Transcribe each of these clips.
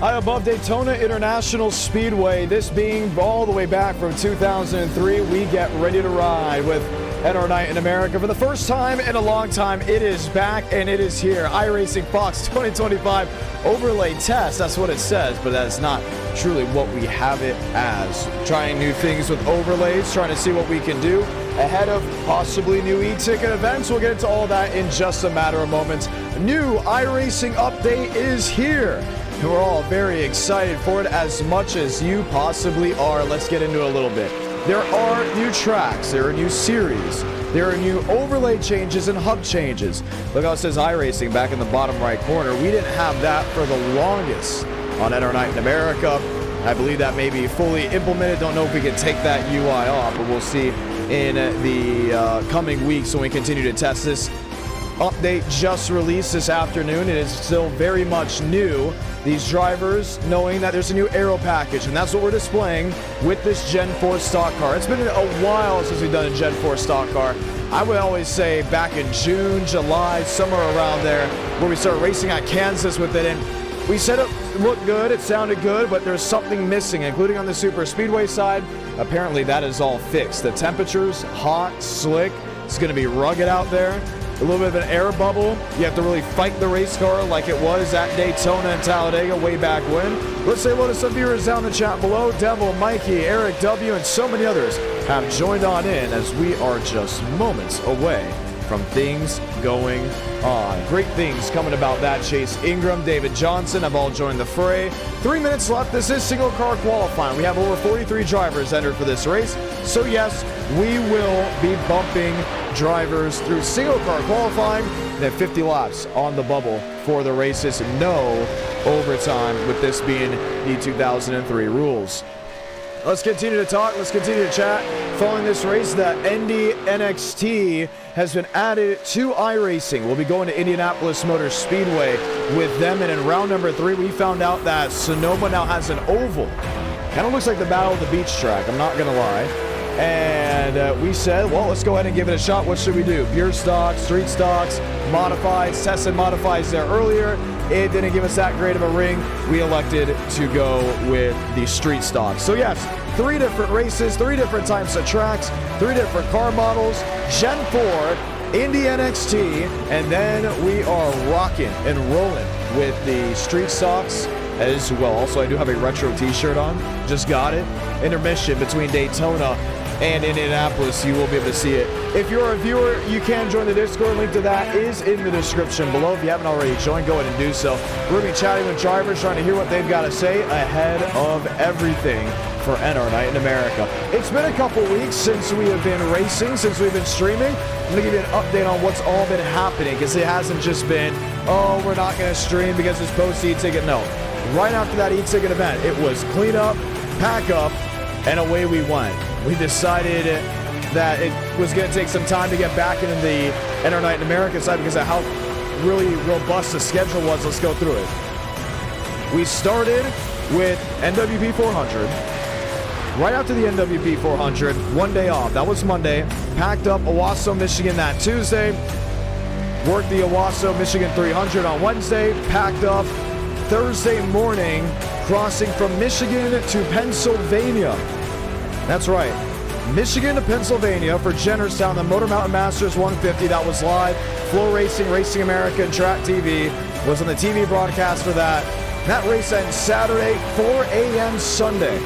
High above Daytona International Speedway, this being all the way back from 2003, we get ready to ride with NR Night in America. For the first time in a long time, it is back and it is here. iRacing Fox 2025 overlay test, that's what it says, but that's not truly what we have it as. Trying new things with overlays, trying to see what we can do ahead of possibly new e-ticket events. We'll get into all that in just a matter of moments. New iRacing update is here. And we're all very excited for it as much as you possibly are. Let's get into it a little bit. There are new tracks, there are new series, there are new overlay changes and hub changes. Look how it says iRacing back in the bottom right corner. We didn't have that for the longest on NR Night in America. I believe that may be fully implemented. Don't know if we can take that UI off, but we'll see in the coming weeks when we continue to test this. Update just released this afternoon. It is still very much new. These drivers knowing that there's a new aero package, and that's what we're displaying with this Gen 4 stock car. It's been a while since we've done a Gen 4 stock car. I would always say back in June, July, somewhere around there, where we started racing at Kansas with it, and we said it looked good, it sounded good, but there's something missing, including on the super speedway side. Apparently that is all fixed. The temperatures, hot, slick, it's going to be rugged out there. A little bit of an air bubble. You have to really fight the race car like it was at Daytona and Talladega way back when. Let's say hello to some viewers down in the chat below. Devil, Mikey, Eric W, and so many others have joined on in as we are just moments away from things going on. Great things coming about that. Chase Ingram, David Johnson have all joined the fray. 3 minutes left. This is single car qualifying. We have over 43 drivers entered for this race. So yes, we will be bumping drivers through single car qualifying and 50 laps on the bubble for the races. No overtime with this being the 2003 rules. Let's continue to talk. Let's continue to chat. Following this race, the Indy NXT has been added to iRacing. We'll be going to Indianapolis Motor Speedway with them. And in round number 3, we found out that Sonoma now has an oval. Kind of looks like the Battle of the Beach track, I'm not going to lie. And we said, well, let's go ahead and give it a shot. What should we do? Pure stocks, street stocks, modifieds, tested modifieds there earlier. It didn't give us that great of a ring. We elected to go with the street stocks. So yes, 3 different races, 3 different types of tracks, 3 different car models, Gen 4, Indy NXT, and then we are rocking and rolling with the street stocks as well. Also, I do have a retro t-shirt on. Just got it. Intermission between Daytona and Indianapolis. You will be able to see it. If you're a viewer, you can join the Discord. Link to that is in the description below. If you haven't already joined, go ahead and do so. We're going to be chatting with drivers, trying to hear what they've got to say ahead of everything for NR Night in America. It's been a couple weeks since we have been racing, since we've been streaming. I'm going to give you an update on what's all been happening, because it hasn't just been, oh, we're not going to stream because it's post e-ticket. No. Right after that e-ticket event, it was clean up, pack up, and away we went. We decided that it was going to take some time to get back into the NR Night in America side because of how really robust the schedule was. Let's go through it. We started with NWP 400. Right after the NWP 400, 1 day off. That was Monday. Packed up Owasso, Michigan that Tuesday. Worked the Owasso, Michigan 300 on Wednesday. Packed up Thursday morning, crossing from Michigan to Pennsylvania. That's right, Michigan to Pennsylvania for Jennerstown, the Motor Mountain Masters 150. That was live. Flow Racing, Racing America, and Track TV was on the TV broadcast for that. That race ends Saturday, 4 a.m. Sunday.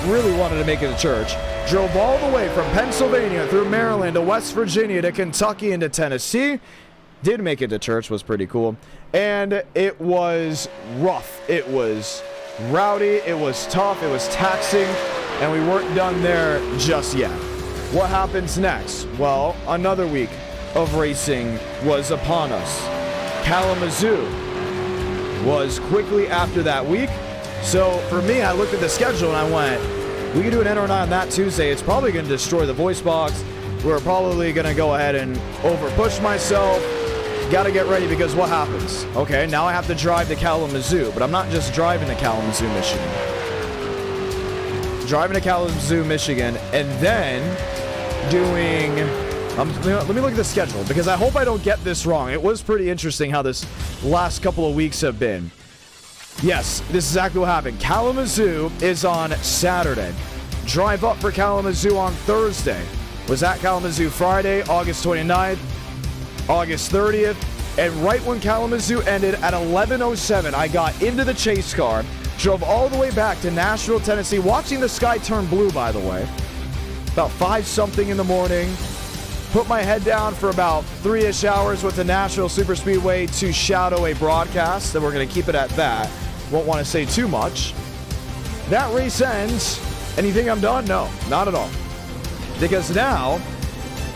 Really wanted to make it to church. Drove all the way from Pennsylvania through Maryland to West Virginia to Kentucky and to Tennessee. Did make it to church, was pretty cool. And it was rough. It was rowdy. It was tough. It was taxing. And we weren't done there just yet. What happens next? Well, another week of racing was upon us. Kalamazoo was quickly after that week. So for me, I looked at the schedule and I went, we can do an NR9 on that Tuesday. It's probably going to destroy the voice box. We're probably going to go ahead and over-push myself. Got to get ready because what happens? Okay, now I have to drive to Kalamazoo, but I'm not just driving to Kalamazoo, Michigan. Driving to Kalamazoo, Michigan, and then doing... let me look at the schedule, because I hope I don't get this wrong. It was pretty interesting how this last couple of weeks have been. Yes, this is exactly what happened. Kalamazoo is on Saturday. Drive up for Kalamazoo on Thursday. Was at Kalamazoo Friday, August 29th, August 30th. And right when Kalamazoo ended at 11:07, I got into the chase car, drove all the way back to Nashville, Tennessee, watching the sky turn blue, by the way. About 5-something in the morning. Put my head down for about 3-ish hours with the Nashville Superspeedway to shadow a broadcast, and we're going to keep it at that. Won't want to say too much. That race ends, and you think I'm done? No, not at all. Because now,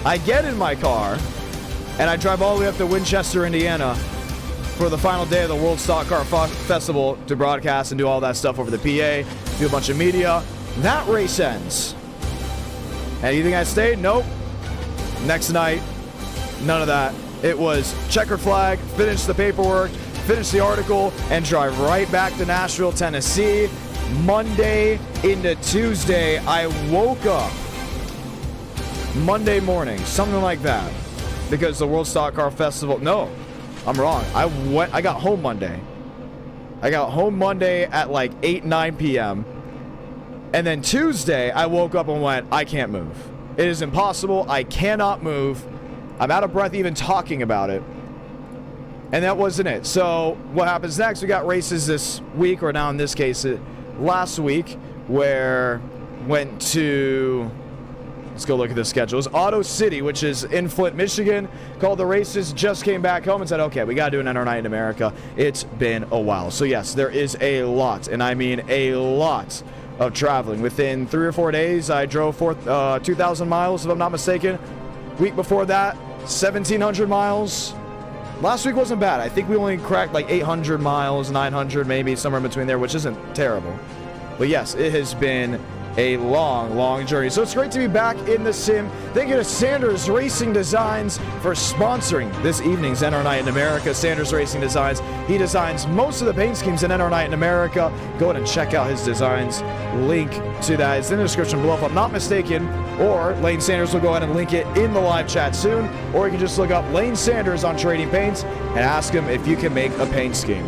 I get in my car, and I drive all the way up to Winchester, Indiana for the final day of the World Stock Car Festival to broadcast and do all that stuff over the PA, do a bunch of media. That race ends. And you think I stayed? Nope. Next night, none of that. It was checkered flag, finish the paperwork, finish the article, and drive right back to Nashville, Tennessee. Monday into Tuesday, I woke up Monday morning, something like that, because the World Stock Car Festival. No, I'm wrong. I got home Monday. I got home Monday at like 8-9 p.m. And then Tuesday, I woke up and went, I can't move. It is impossible. I cannot move. I'm out of breath even talking about it. And that wasn't it. So what happens next? We got races this week, or now in this case, last week, where went to, let's go look at the schedule. It was Auto City, which is in Flint, Michigan. Called the races, just came back home and said, okay, we got to do an NR Night in America. It's been a while. So yes, there is a lot, and I mean a lot of traveling. Within 3 or 4 days, I drove 2,000 miles, if I'm not mistaken. Week before that, 1,700 miles. Last week wasn't bad. I think we only cracked like 800 miles, 900 maybe, somewhere in between there, which isn't terrible. But yes, it has been a long, long journey. So it's great to be back in the sim. Thank you to Sanders Racing Designs for sponsoring this evening's NR Night in America. Sanders Racing Designs. He designs most of the paint schemes in NR Night in America. Go ahead and check out his designs. Link to that is in the description below if I'm not mistaken. Or Lane Sanders will go ahead and link it in the live chat soon. Or you can just look up Lane Sanders on Trading Paints and ask him if you can make a paint scheme.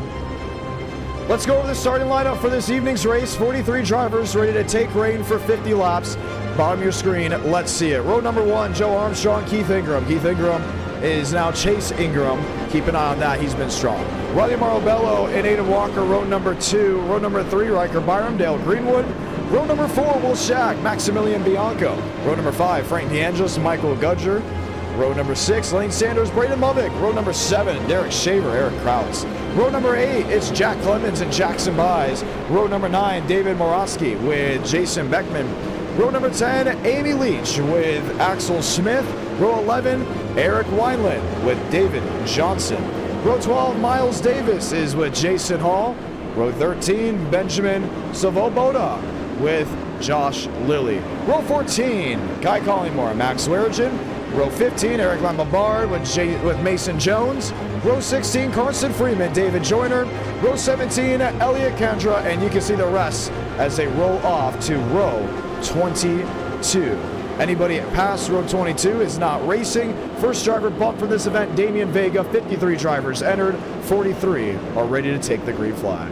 Let's go over the starting lineup for this evening's race. 43 drivers ready to take reign for 50 laps. Bottom of your screen, let's see it. Row number 1, Joe Armstrong, Keith Ingram. Keith Ingram is now Chase Ingram. Keep an eye on that. He's been strong. Riley Marabello and Aidan Walker, row number 2. Row number 3, Riker Byram, Dale Greenwood. Row number 4, Will Shack, Maximilian Bianco. Row number 5, Frank DeAngelis, Michael Gudger. Row number 6, Lane Sanders, Braden Mubick. Row number 7, Derek Shaver, Eric Krauts. Row number 8, it's Jack Clemens and Jackson Buys. Row number 9, David Morawski with Jason Beckman. Row number 10, Amy Leach with Axel Smith. Row 11, Eric Wineland with David Johnson. Row 12, Miles Davis is with Jason Hall. Row 13, Benjamin Savoboda with Josh Lilly. Row 14, Kai Collingmore, Max Swearigan. Row 15, Eric Lamabard with Mason Jones. Row 16, Carson Freeman, David Joyner. Row 17, Elliot Kendra, and you can see the rest as they roll off to row 22. Anybody past row 22 is not racing. First driver bumped for this event, Damian Vega. 53 drivers entered, 43 are ready to take the green flag.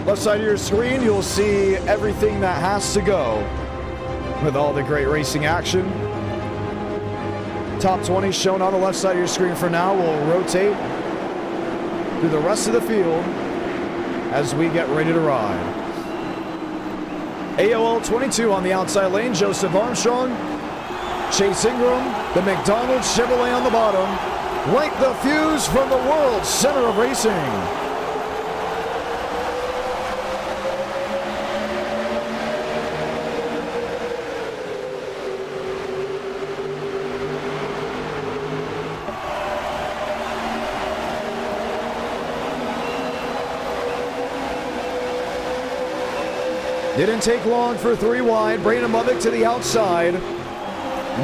Left side of your screen, you'll see everything that has to go with all the great racing action. Top 20 shown on the left side of your screen for now. We'll rotate through the rest of the field as we get ready to ride. AOL 22 on the outside lane, Joseph Armstrong, Chase Ingram, the McDonald's Chevrolet on the bottom. Light the fuse from the world's center of racing. Didn't take long for 3 wide. Brandon Mubick to the outside.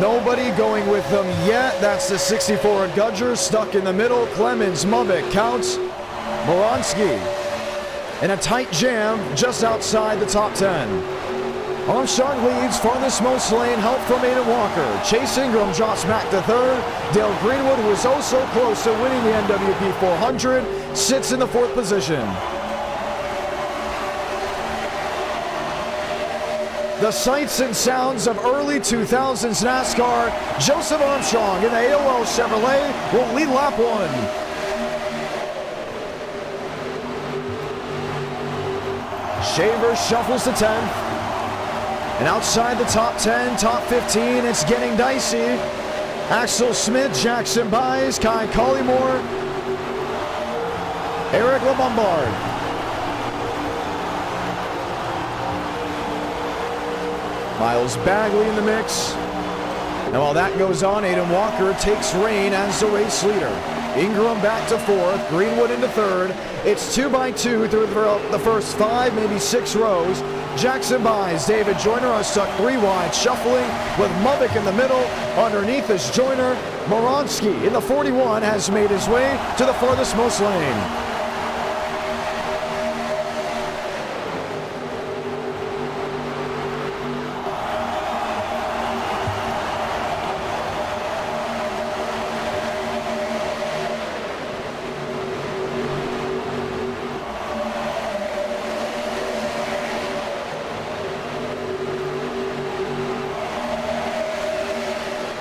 Nobody going with them yet. That's the 64 Gudger stuck in the middle. Clemens, Mubick, Counts, Moronski in a tight jam just outside the top 10. Armstrong leads, farthest most lane, help from Aiden Walker. Chase Ingram drops back to third. Dale Greenwood, who was oh so close to winning the NWP 400, sits in the fourth position. The sights and sounds of early 2000s NASCAR. Joseph Armstrong in the AOL Chevrolet will lead lap 1. Chambers shuffles to 10th. And outside the top 10, top 15, it's getting dicey. Axel Smith, Jackson Byes, Kai Collymore, Eric LeBombard. Miles Bagley in the mix. And while that goes on, Aiden Walker takes reign as the race leader. Ingram back to fourth, Greenwood into third. It's 2 by 2 through the first 5, maybe 6 rows. Jackson Byes, David Joyner are stuck 3 wide, shuffling with Mubik in the middle. Underneath is Joyner. Moronsky in the 41 has made his way to the farthest most lane.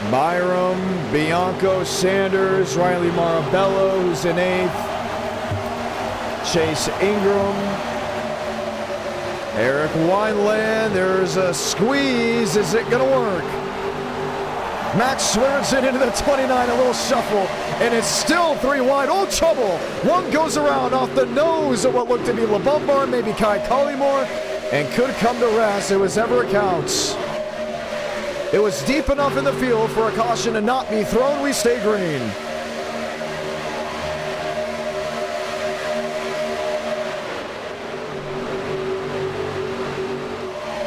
Byram, Bianco, Sanders, Riley Marabello, who's in 8th. Chase Ingram. Eric Wineland, there's a squeeze. Is it going to work? Max Swearengin into the 29, a little shuffle, and it's still 3 wide. Oh, trouble. One goes around off the nose of what looked to be LeBombard, maybe Kai Collymore, and could come to rest. It was ever counts. It was deep enough in the field for a caution to not be thrown. We stay green.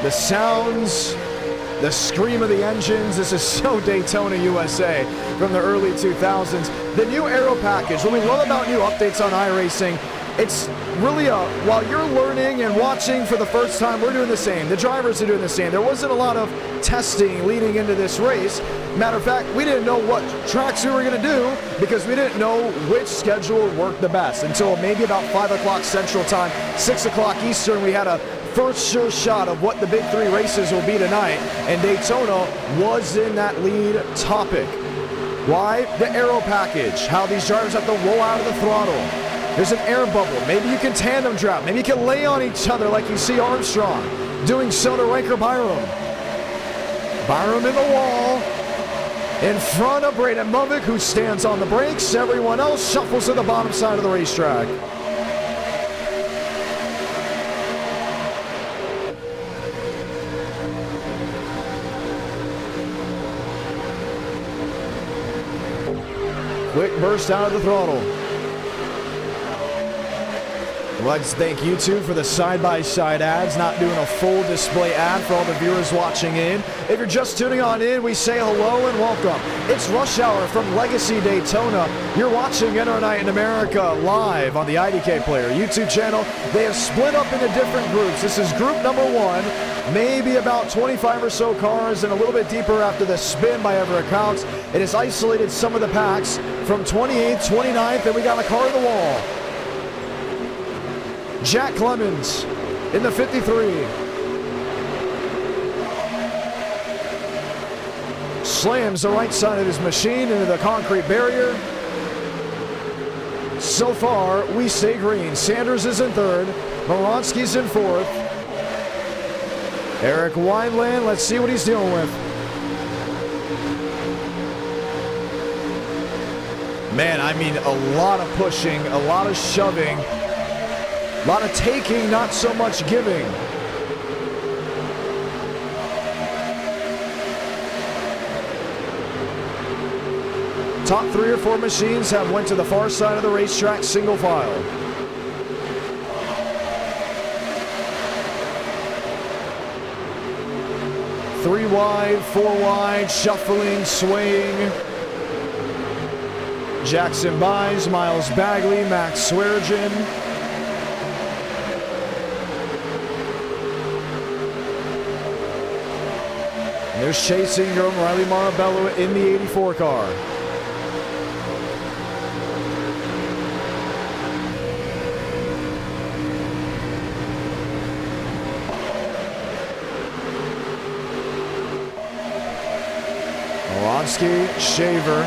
The sounds, the scream of the engines. This is so Daytona, USA from the early 2000s. The new aero package. What we love about new updates on iRacing, it's really while you're learning and watching for the first time, we're doing the same. The drivers are doing the same. There wasn't a lot of testing leading into this race. Matter of fact, we didn't know what tracks we were going to do because we didn't know which schedule worked the best until maybe about 5 o'clock Central Time, 6 o'clock Eastern. We had a first sure shot of what the big 3 races will be tonight, and Daytona was in that lead topic. Why? The aero package, how these drivers have to roll out of the throttle. There's an air bubble. Maybe you can tandem drop. Maybe you can lay on each other like you see Armstrong doing so to Riker Byram. Byram in the wall. In front of Braden Mubik, who stands on the brakes. Everyone else shuffles to the bottom side of the racetrack. Quick burst out of the throttle. Let's thank YouTube for the side-by-side ads, not doing a full display ad for all the viewers watching in. If you're just tuning on in, we say hello and welcome. It's Rush Hour from Legacy Daytona. You're watching Enter Night in America live on the IDK Player YouTube channel. They have split up into different groups. This is group number 1, maybe about 25 or so cars, and a little bit deeper after the spin by ever accounts. It has isolated some of the packs from 28th, 29th, and we got a car on the wall. Jack Clemens in the 53. Slams the right side of his machine into the concrete barrier. So far, we stay green. Sanders is in 3rd. Moronsky's in 4th. Eric Wineland, let's see what he's dealing with. Man, I mean, a lot of pushing, a lot of shoving. A lot of taking, not so much giving. Top 3 or 4 machines have went to the far side of the racetrack, single file. Three wide, 4 wide, shuffling, swaying. Jackson Byes, Miles Bagley, Max Swearengin. There's chasing from Riley Marabello in the 84 car. Oronsky, Shaver.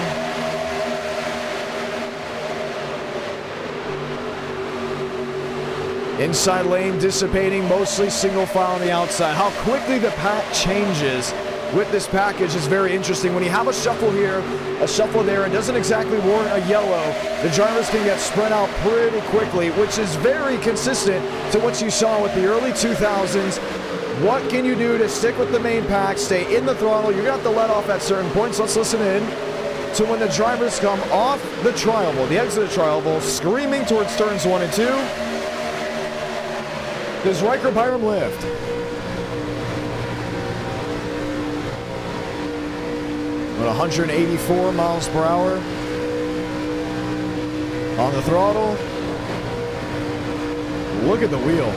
Inside lane dissipating, mostly single file on the outside. How quickly the pack changes with this package is very interesting. When you have a shuffle here, a shuffle there, it doesn't exactly warrant a yellow. The drivers can get spread out pretty quickly, which is very consistent to what you saw with the early 2000s. What can you do to stick with the main pack, stay in the throttle? You're going to have to let off at certain points. Let's listen in to when the drivers come off the tri-oval, the exit of tri-oval, screaming towards turns 1 and 2. Does Riker Byram lift? At 184 miles per hour on the throttle. Look at the wheel.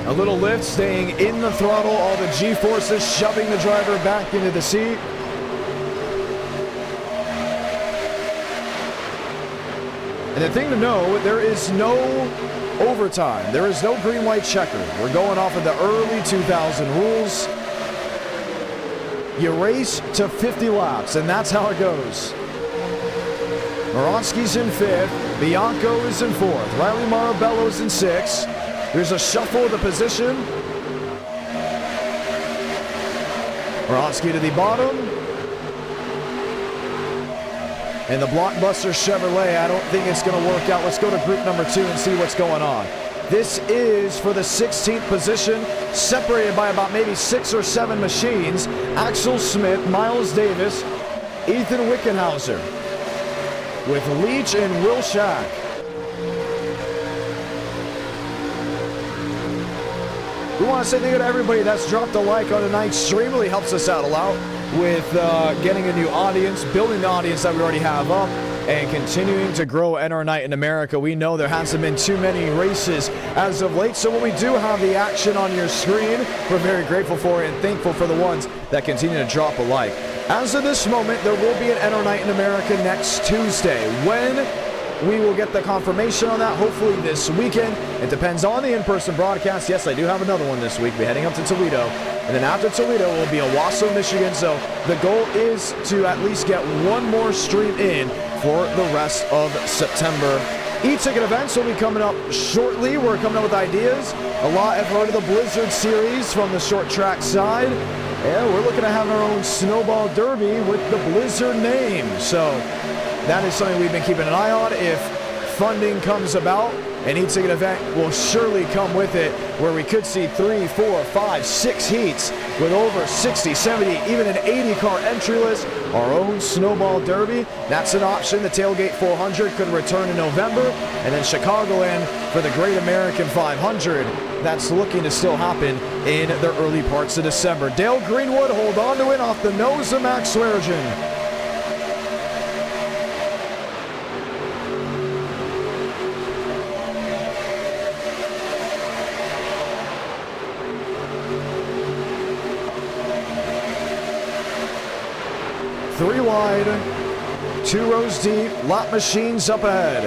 A little lift, staying in the throttle, all the G-forces shoving the driver back into the seat. And the thing to know, there is no overtime. There is no green-white checker. We're going off of the early 2000 rules. You race to 50 laps, and that's how it goes. Moronsky's in 5th. Bianco is in 4th. Riley Marabello's in 6th. There's a shuffle of the position. Moronsky to the bottom. And the Blockbuster Chevrolet, I don't think it's going to work out. Let's go to group number 2 and see what's going on. This is for the 16th position, separated by about maybe 6 or 7 machines. Axel Smith, Miles Davis, Ethan Wickenhauser, with Leach and Will Shack. We want to say thank you to everybody that's dropped a like on tonight's stream. Really helps us out a lot with getting a new audience, building the audience that we already have up, and continuing to grow NR Night in America. We know there hasn't been too many races as of late, so when we do have the action on your screen, we're very grateful for it and thankful for the ones that continue to drop a like. As of this moment, there will be an NR Night in America next Tuesday. When we will get the confirmation on that, hopefully this weekend. It depends on the in-person broadcast. Yes, I do have another one this week. We'll be heading up to Toledo. And then after Toledo, we'll be Owasso, Michigan. So the goal is to at least get one more stream in for the rest of September. E-ticket events will be coming up shortly. We're coming up with ideas. A lot have heard of the Blizzard Series from the short track side. And we're looking at having our own Snowball Derby with the Blizzard name. So that is something we've been keeping an eye on. If funding comes about, an e-ticket event will surely come with it, where we could see 3, 4, 5, 6 heats with over 60, 70, even an 80 car entry list. Our own Snowball Derby, that's an option. The Tailgate 400 could return in November, and then Chicagoland for the Great American 500. That's looking to still happen in the early parts of December. Dale Greenwood, hold on to it off the nose of Max Swearigan. Three wide, 2 rows deep, lap machines up ahead.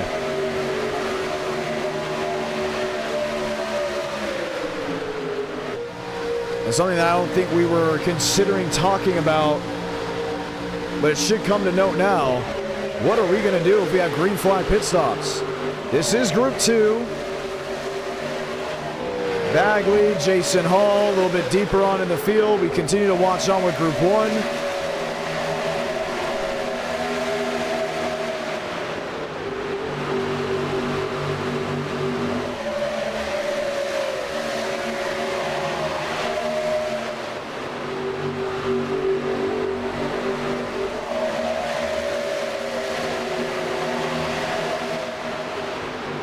And something that I don't think we were considering talking about, but it should come to note now. What are we going to do if we have green flag pit stops? This is Group 2. Bagley, Jason Hall, a little bit deeper on in the field. We continue to watch on with Group 1.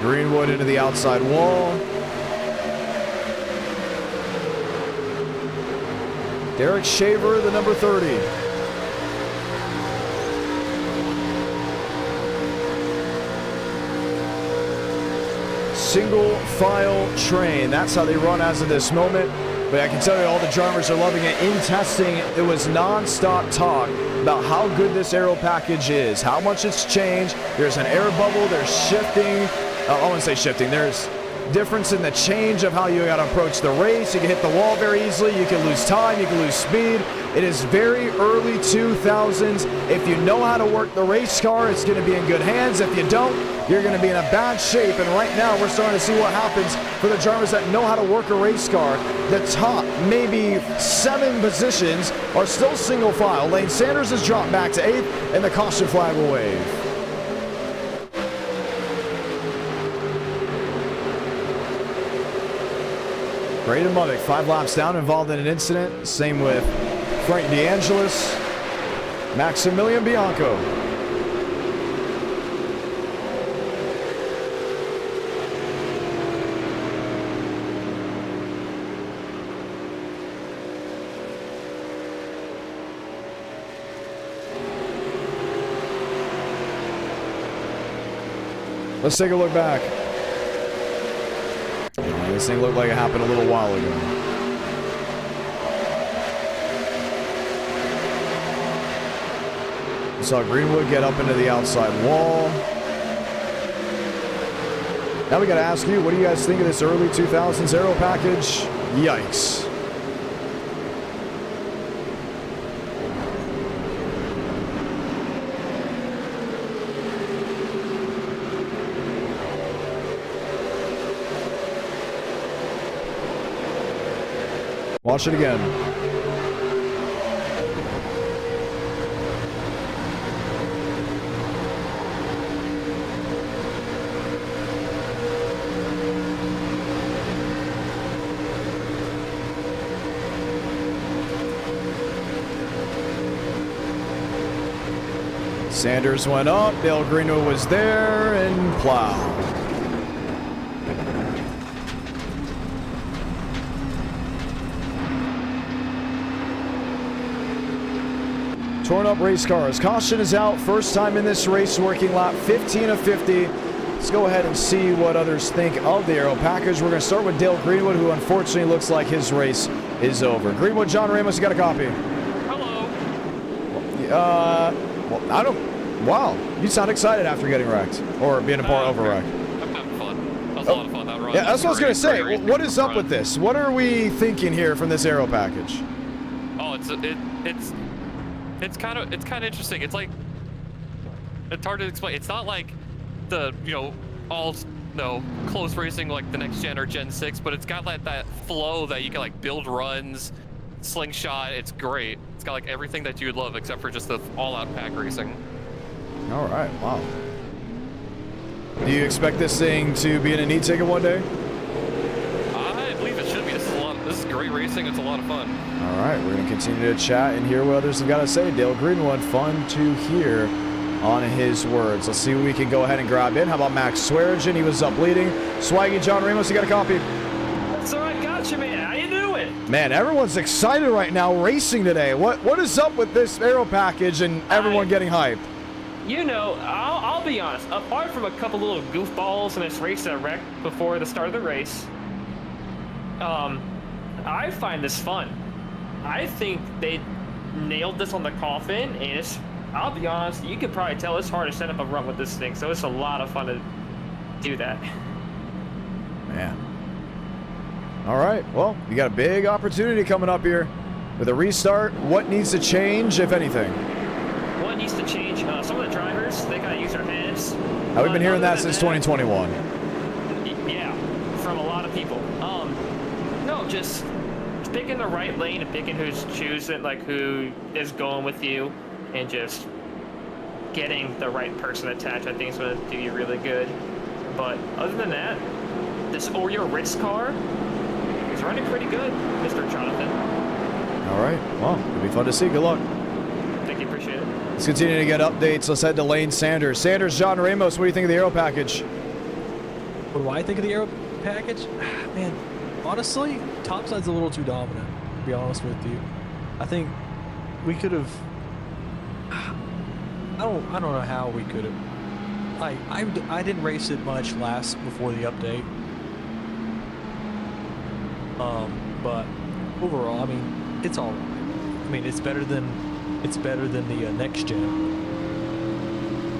Greenwood into the outside wall. Derek Shaver, the number 30. single file train. That's how they run as of this moment. But I can tell you all the drivers are loving it. In testing, it was non-stop talk about how good this aero package is, how much it's changed. There's an air bubble, there's shifting. I wouldn't say shifting, there's difference in the change of how you got to approach the race. You can hit the wall very easily, you can lose time, you can lose speed. It is very early 2000s. If you know how to work the race car, it's going to be in good hands. If you don't, you're going to be in a bad shape. And right now, we're starting to see what happens for the drivers that know how to work a race car. The top maybe 7 positions are still single file. Lane Sanders has dropped back to 8th, and the caution flag will wave. Braden Muddick, 5 laps down, involved in an incident. Same with Frank DeAngelis, Maximilian Bianco. Let's take a look back. This thing looked like it happened a little while ago. We saw Greenwood get up into the outside wall. Now we got to ask you, what do you guys think of this early 2000s aero package? Yikes. Watch it again. Sanders went up, Dale Greenwood was there, and plow. Torn up race cars. Caution is out. First time in this race, working lap 15 of 50. Let's go ahead and see what others think of the aero package. We're going to start with Dale Greenwood, who unfortunately looks like his race is over. Greenwood, John Ramos, you got a copy. Hello. Well, I don't. Wow, you sound excited after getting wrecked or being a part of a wreck. I'm having fun. That was a lot of fun. That run. Yeah, that's what I was going to say. What is up with this? What are we thinking here from this aero package? Oh, it's kind of interesting. It's like, it's hard to explain. It's not like the all close racing like the next gen or Gen 6, but it's got like that flow that you can like build runs, slingshot. It's great. It's got like everything that you would love except for just the all-out pack racing. All right, wow. Do you expect this thing to be in a neat ticket one day? I believe it should be. This is great racing. It's a lot of fun. All right, we're going to continue to chat and hear what others have got to say. Dale Greenwood, fun to hear on his words. Let's see what we can go ahead and grab in. How about Max Swearigan? He was up leading. Swaggy, John Ramos, you got a copy? That's all right, gotcha, man. How you doing? Man, everyone's excited right now racing today. What is up with this aero package and everyone getting hyped? I'll be honest. Apart from a couple little goofballs in this race that wrecked before the start of the race, I find this fun. I think they nailed this on the coffin, and I'll be honest, you could probably tell it's hard to set up a run with this thing, so it's a lot of fun to do that. Man. All right, well, you got a big opportunity coming up here with a restart. What needs to change, if anything? What needs to change? Some of the drivers, they gotta use their heads. We've been hearing that since 2021. Yeah, from a lot of people. No, just picking the right lane and picking who's choosing, like who is going with you, and just getting the right person attached, I think is going to do you really good. But other than that, this Oreo Ritz car is running pretty good, Mr. Jonathan. All right, well, it'll be fun to see. Good luck. Thank you, appreciate it. Let's continue to get updates. Let's head to Lane Sanders. Sanders, John Ramos, what do you think of the aero package? What do I think of the aero package? Man, honestly, topside's a little too dominant, to be honest with you. I think we could have... I don't know how we could have... I didn't race it much before the update, But overall, I mean, it's all right. I mean, it's better than the next gen.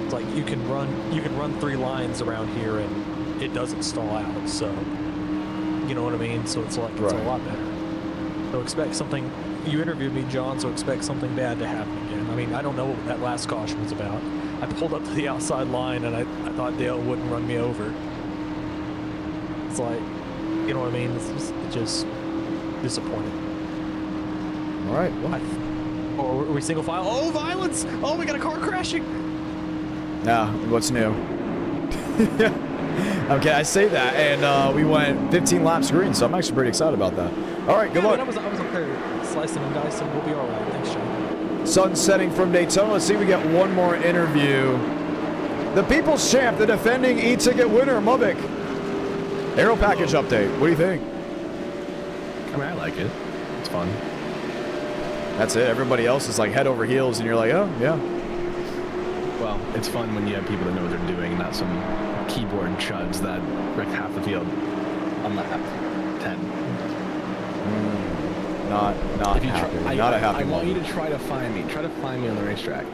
It's like you can run 3 lines around here and it doesn't stall out. So you know what I mean. So it's like it's a lot better. So expect something. You interviewed me, John, so expect something bad to happen again. I mean, I don't know what that last caution was about. I pulled up to the outside line and I thought Dale wouldn't run me over. It's like, you know what I mean? It's just disappointing. All right. Well. Or are we single file? Oh, violence! Oh, we got a car crashing! Nah, what's new? Okay, I say that, and we went 15 laps green, so I'm actually pretty excited about that. All right, good luck. I was up there slicing and dicing. We'll be all right. Thanks, John. Sun setting from Daytona. Let's see if we get one more interview. The People's Champ, the defending e-ticket winner, Mubik. Aero package update. What do you think? I mean, I like it. It's fun. That's it. Everybody else is like head over heels, and you're like, oh, yeah. Well, it's fun when you have people that know what they're doing, not some keyboard chuds that wreck half the field on lap 10. Not happy. Not a happy I want moment. you to try to find me. Try to find me on the racetrack.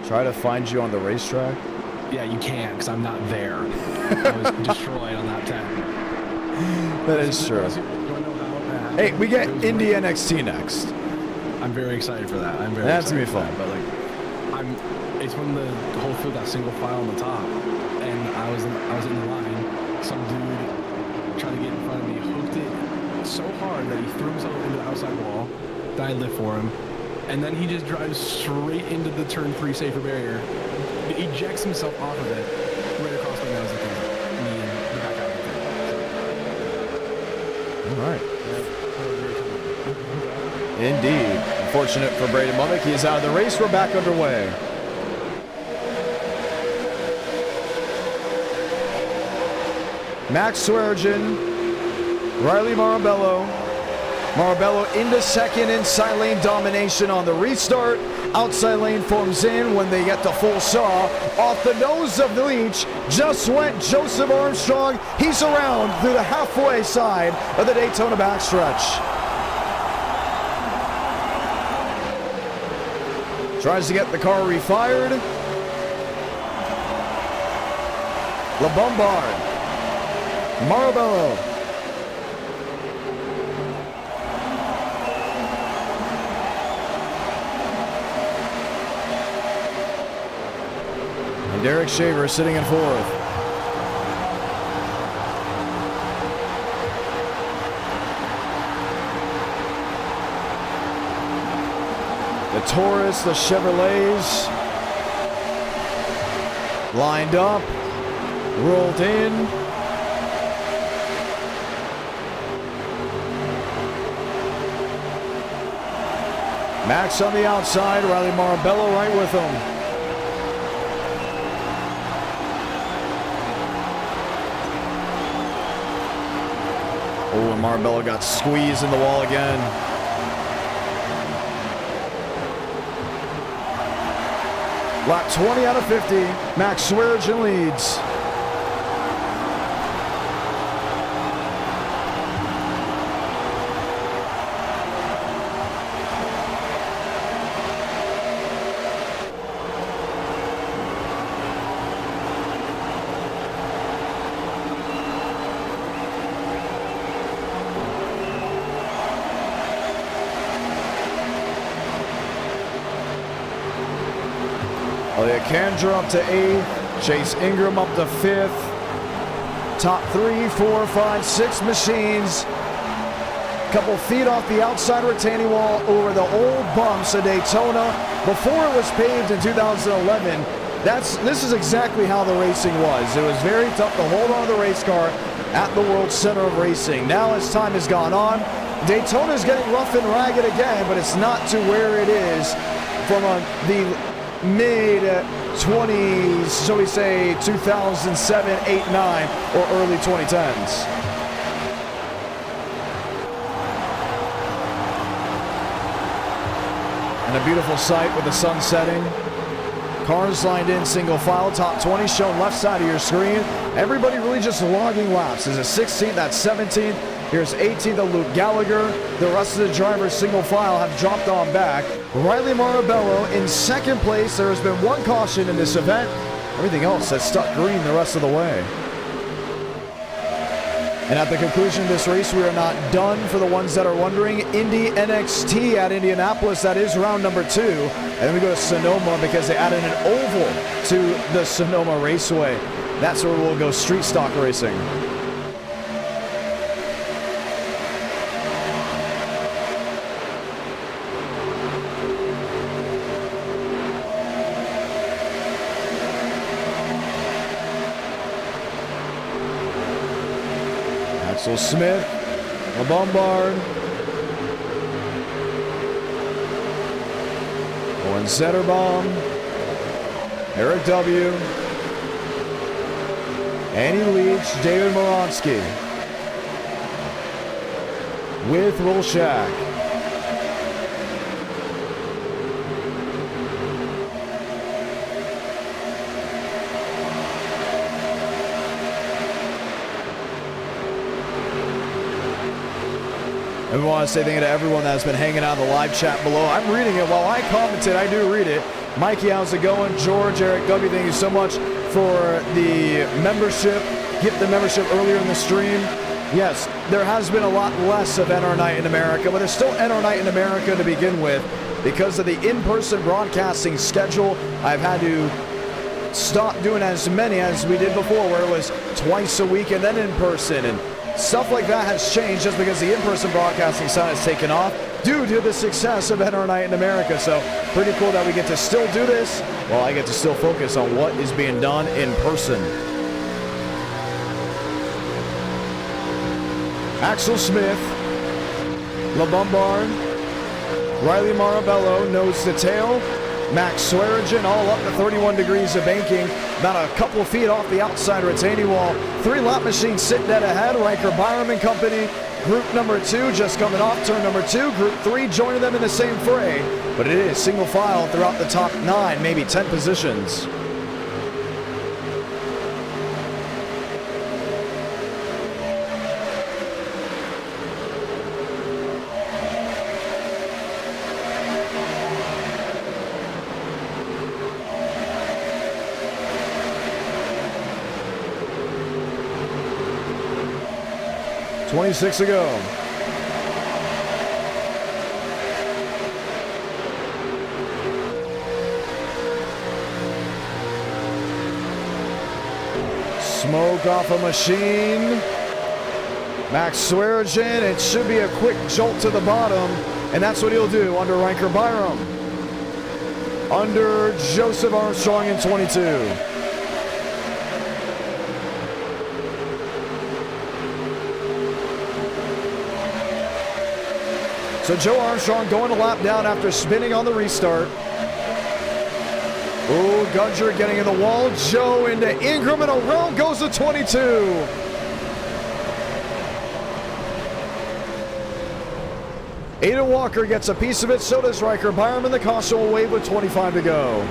Try to find you on the racetrack? Yeah, you can, because I'm not there. I was destroyed on lap 10. That is true. You want to know how? Hey, we get Indy NXT next. I'm very excited for that. I'm very That's excited gonna be fun. for that, but like, it's when the whole field got single file on the top, and I was in the line. Some dude tried to get in front of me, hooked it so hard that he threw himself into the outside wall. Then I lift for him, and then he just drives straight into the turn 3 safer barrier, ejects himself off of it, right across my nose, and me and the back out of the field. All right. Indeed. Unfortunate for Braden Mubik. He is out of the race. We're back underway. Max Swearengin, Riley Marabello. Marabello into second, inside lane domination on the restart. Outside lane forms in when they get the full saw. Off the nose of the leech just went Joseph Armstrong. He's around through the halfway side of the Daytona backstretch. Tries to get the car refired. LeBombard. Marabello. And Derek Shaver sitting in fourth. The Taurus, the Chevrolets, lined up, rolled in. Max on the outside, Riley Marabello right with him. Oh, and Marabello got squeezed in the wall again. Lap 20 out of 50. Max Swearengin leads. Kendra up to 8th, Chase Ingram up to 5th. Top 3, 4, 5, 6 machines. Couple feet off the outside retaining wall over the old bumps of Daytona before it was paved in 2011. This is exactly how the racing was. It was very tough to hold on to the race car at the World Center of Racing. Now as time has gone on, Daytona is getting rough and ragged again, but it's not to where it is from the mid-20s, shall we say 2007, 8, 9, or early 2010s. And a beautiful sight with the sun setting. Cars lined in single file, top 20 shown left side of your screen. Everybody really just logging laps. Is it 16th, that's 17th, Here's 18th of Luke Gallagher. The rest of the drivers single file have dropped on back. Riley Marabello in second place. There has been one caution in this event. Everything else has stuck green the rest of the way. And at the conclusion of this race, we are not done. For the ones that are wondering, Indy NXT at Indianapolis, that is round number 2. And then we go to Sonoma because they added an oval to the Sonoma Raceway. That's where we'll go street stock racing. Axel Smith, LeBombard, Owen Zetterbaum, Eric W., Annie Leach, David Moronsky, with Rolshak. And we want to say thank you to everyone that has been hanging out in the live chat below. I'm reading it while I commentate. I do read it. Mikey, how's it going? George, Eric W., thank you so much for the membership. Get the membership earlier in the stream. Yes, there has been a lot less of NR Night in America, but there's still NR Night in America to begin with. Because of the in-person broadcasting schedule, I've had to stop doing as many as we did before, where it was twice a week and then in person. And stuff like that has changed just because the in-person broadcasting side has taken off due to the success of NR Night in America. So pretty cool that we get to still do this while I get to still focus on what is being done in person. Axel Smith, LeBombard, Riley Marabello nose to tail, Max Swearigan all up to 31 degrees of banking, about a couple feet off the outside retaining wall. 3 lap machines sitting dead ahead. Riker Byram and company. Group number 2 just coming off turn number 2. Group 3 joining them in the same fray. But it is single file throughout the top 9, maybe 10 positions. .26 to go. Smoke off a machine. Max Swearigan, it should be a quick jolt to the bottom, and that's what he'll do under Riker Byram. Under Joseph Armstrong in 22. So Joe Armstrong going a lap down after spinning on the restart. Oh, Gudger getting in the wall. Joe into Ingram and around goes the 22. Aiden Walker gets a piece of it. So does Riker Byram, and the caution will wave with 25 to go.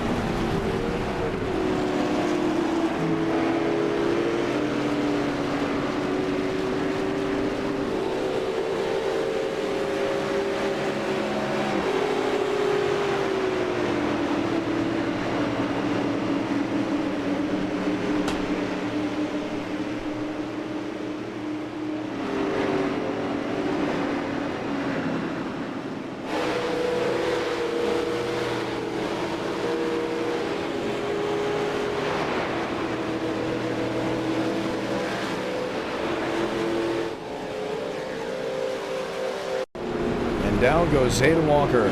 Down goes Hayden Walker.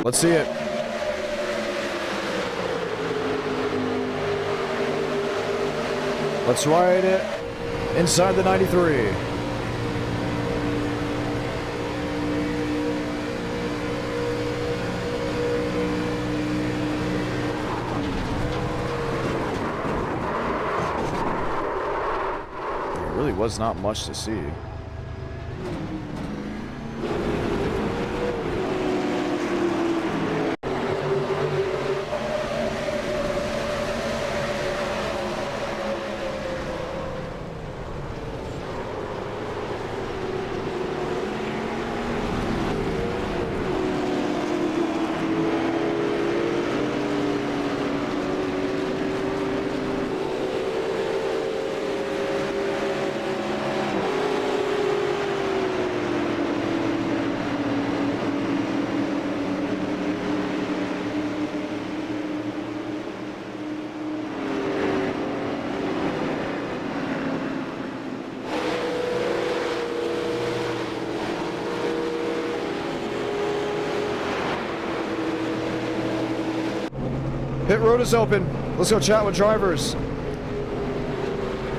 Let's see it. Let's ride it inside the 93. There really was not much to see. Pit road is open. Let's go chat with drivers.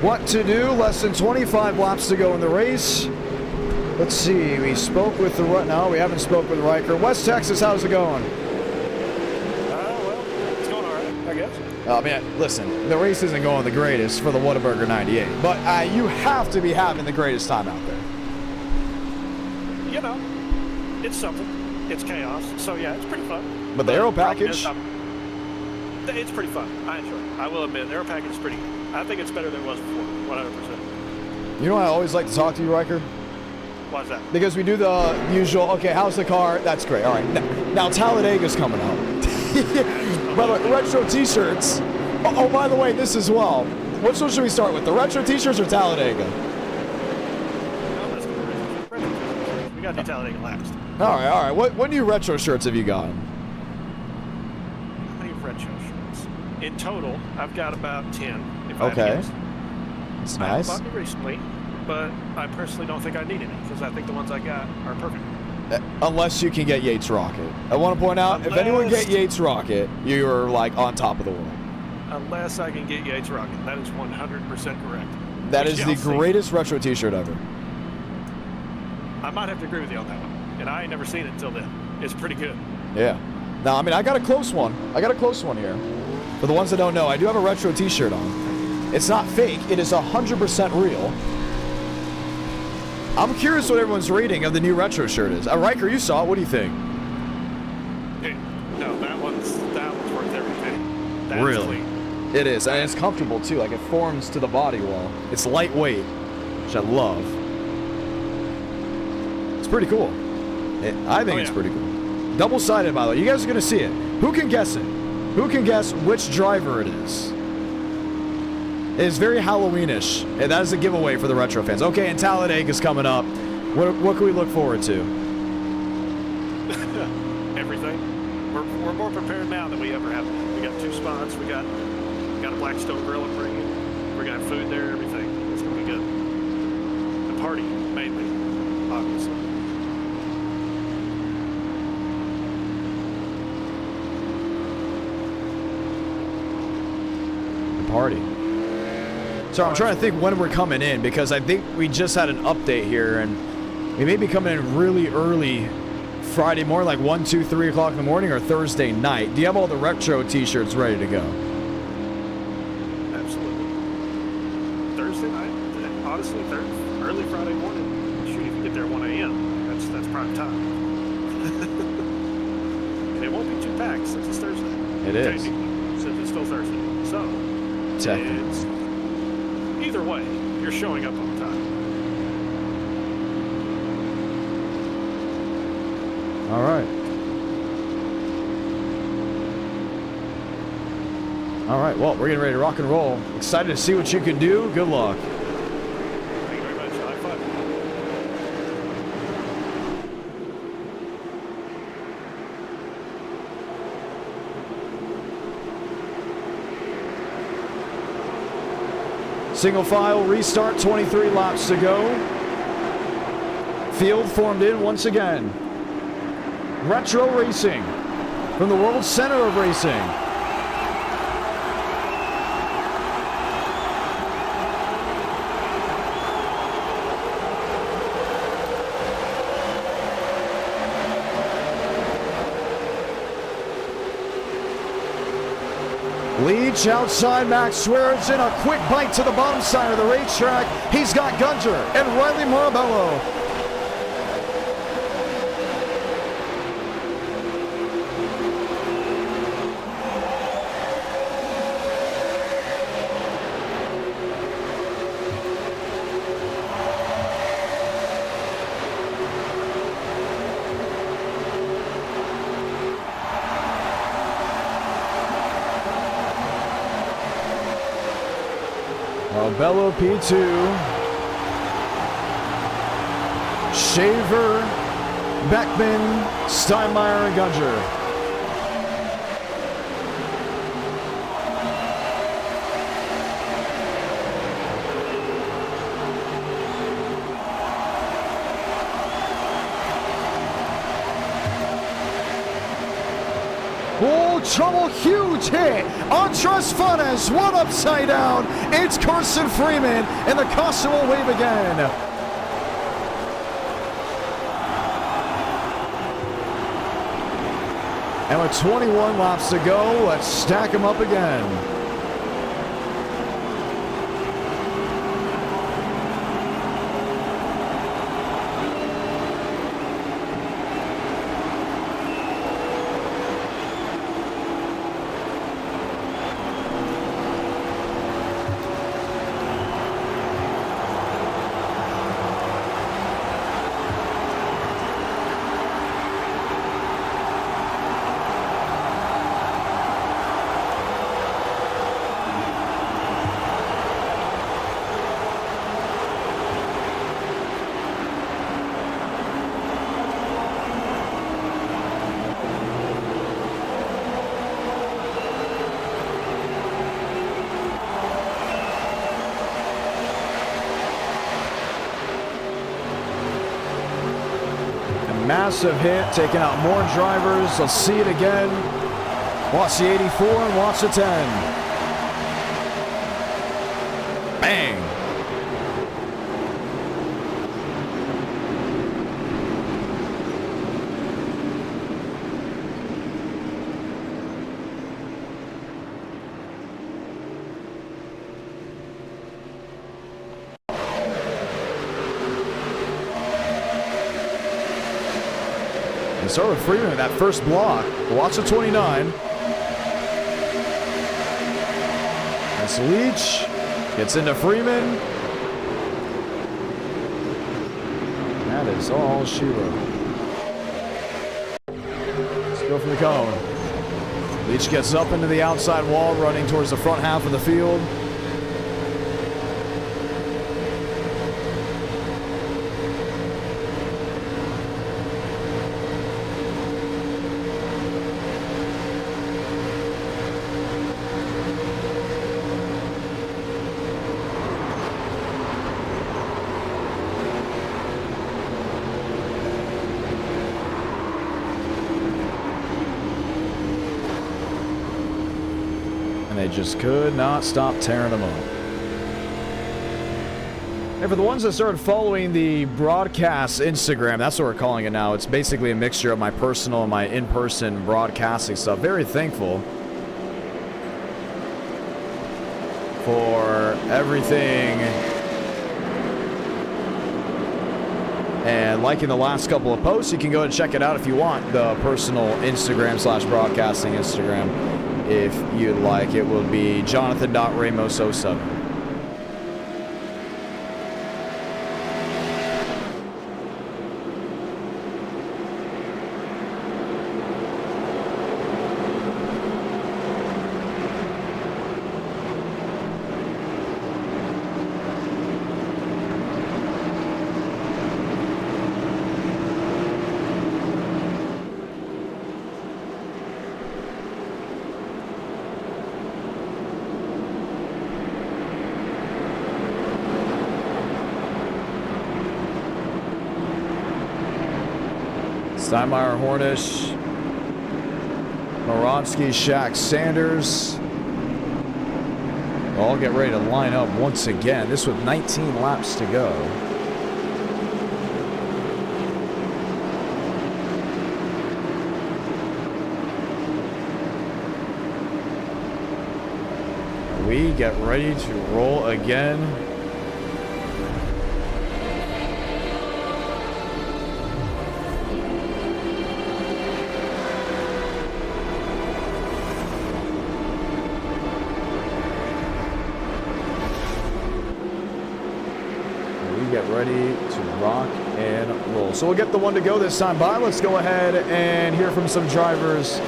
What to do? Less than 25 laps to go in the race. Let's see. We spoke with the... No, we haven't spoke with Riker. West Texas, how's it going? Well, it's going all right, I guess. I mean, listen, the race isn't going the greatest for the Whataburger 98, but you have to be having the greatest time out there. You know, it's something. It's chaos. So, yeah, it's pretty fun. But the aero package... It's pretty fun. I enjoy it. I will admit, the aero package is pretty good. I think it's better than it was before, 100%. You know, I always like to talk to you, Riker. Why is that? Because we do the usual, okay, how's the car? That's great. All right. Now Talladega's coming up. By the way, retro t-shirts. Oh, by the way, this as well. Which one should we start with? The retro t-shirts or Talladega? No, let's go with retro t-shirts. We got to do Talladega last. All right. What new retro shirts have you got? How many retro shirts? In total, I've got about 10. If I Okay. had to guess. It's I nice. bought me recently, but I personally don't think I need any because I think the ones I got are perfect. Unless you can get Yates Rocket. I want to point out, if anyone get Yates Rocket, you're like on top of the world. Unless I can get Yates Rocket. That is 100% correct. That We is shall the see. greatest retro t-shirt ever. I might have to agree with you on that one. And I ain't never seen it until then. It's pretty good. Yeah. Now, I mean, I got a close one. Here. For the ones that don't know, I do have a retro t-shirt on. It's not fake. It is 100% real. I'm curious what everyone's rating of the new retro shirt is. Riker, you saw it. What do you think? No, that one's worth everything. That's Really? clean. It is, and it's comfortable too. Like it forms to the body well. It's lightweight, which I love. It's pretty cool. I think it's pretty cool. Double-sided, by the way. You guys are gonna see it. Who can guess it? Who can guess which driver it is? It is very Halloweenish, and that is a giveaway for the retro fans. Okay, and Talladega is coming up. What can we look forward to? Everything. We're more prepared now than we ever have. We got 2 spots. We got a Blackstone grill and bring it. We're gonna have food there. Everything. It's gonna be good. The party mainly, obviously. The party. So I'm trying to think when we're coming in because I think we just had an update here and we may be coming in really early Friday morning, like 1, 2, 3 o'clock in the morning or Thursday night. Do you have all the retro t-shirts ready to go? Absolutely. Thursday night, honestly, early Friday morning. Shoot, if you get there at 1 a.m., that's prime time. And it won't be too packed since it's Thursday. It is. Technically, since it's still Thursday. So, Technically. it's, either way, you're showing up on time. All right. All right, well, we're getting ready to rock and roll. Excited to see what you can do. Good luck. Thank you very much. High five. Single file restart, 23 laps to go. Field formed in once again. Retro Racing from the world center of racing. Leach outside Max Swearingen, a quick bite to the bottom side of the racetrack. He's got Gunter and Riley Morabello. Bello P2, Shaver, Beckman, Steinmeier, and Gunter. Oh, trouble. Huge hit. Andres Vadas, one upside down. It's Carson Freeman, and the caution will wave again. And with 21 laps to go, let's stack them up again. Massive hit, taking out more drivers. Let's see it again. Watch the 84 and watch the 10. Bang. And start with Freeman in that first block. Watch the 29. That's Leach. Gets into Freeman. That is all she wrote. Let's go from the cone. Leach gets up into the outside wall, running towards the front half of the field. They just could not stop tearing them up. And for the ones that started following the broadcast Instagram, that's what we're calling it now. It's basically a mixture of my personal and my in-person broadcasting stuff. Very thankful for everything and liking the last couple of posts. You can go and check it out if you want, the personal Instagram / broadcasting Instagram. If you'd like, it will be Jonathan.Ramos07. Steinmeier, Hornish, Moronsky, Shaq, Sanders. All get ready to line up once again. This with 19 laps to go. We get ready to roll again. Get ready to rock and roll. So we'll get the one to go this time by. Let's go ahead and hear from some drivers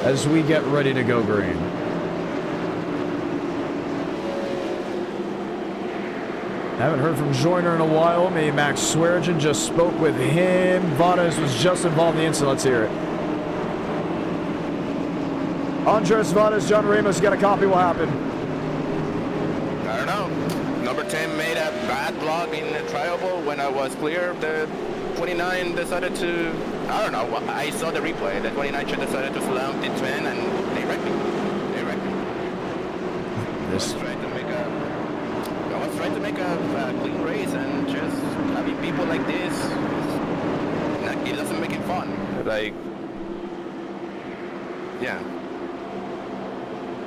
as we get ready to go green. Haven't heard from Joyner in a while. Maybe Max Swearengin just spoke with him. Vadas was just involved in the incident. Let's hear it. Andres Vadas, John Ramos, got a copy. What happened? I don't know. Number 10 made a bad block in the trial when I was clear. The 29 decided to I don't know. I saw the replay. The 29 should decided to slow down the twin, and they wrecked me. They wrecked me. I was trying to make a clean race, and just having people like this, it doesn't make it fun. Like, yeah.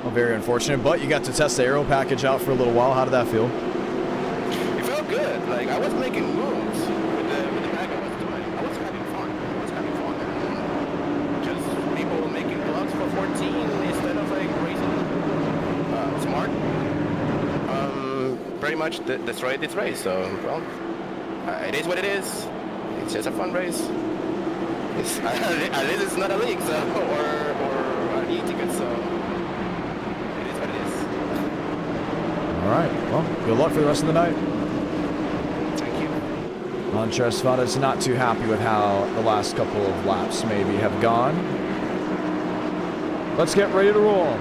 Well, very unfortunate, but you got to test the aero package out for a little while. How did that feel? It felt good. Like, I was making moves with the bag I was doing. I was having fun. And just people making blocks for 14 instead of like racing smart. Pretty much destroyed this race. So, well, it is what it is. It's just a fun race. It's, at least it's not a league, so, or an e-ticket, so it is what it is. All right. Well, good luck for the rest of the night. Thank you. Andres Vada's not too happy with how the last couple of laps maybe have gone. Let's get ready to roll.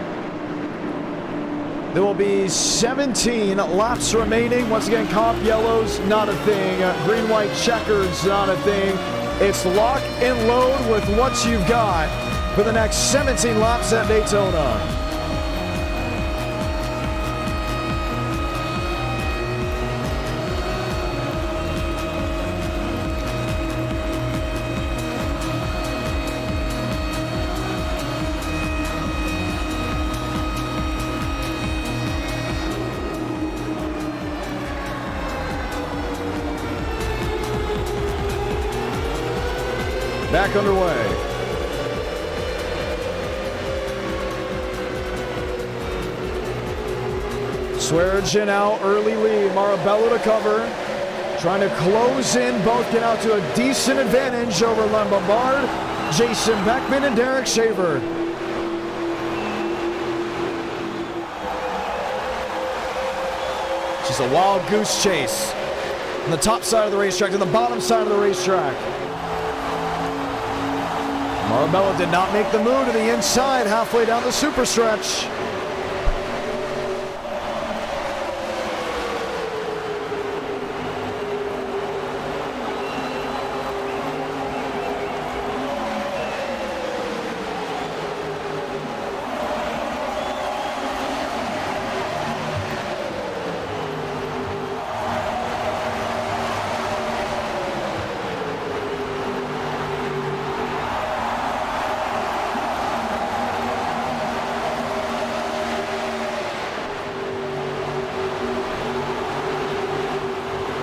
There will be 17 laps remaining. Once again, comp yellows, not a thing. Green, white, checkers, not a thing. It's lock and load with what you've got for the next 17 laps at Daytona. Back underway. Swearigan out, early lead. Marabello to cover. Trying to close in. Both get out to a decent advantage over Lombard, Jason Beckman, and Derek Shaver. Just a wild goose chase from the top side of the racetrack to the bottom side of the racetrack. Marabello did not make the move to the inside halfway down the super stretch.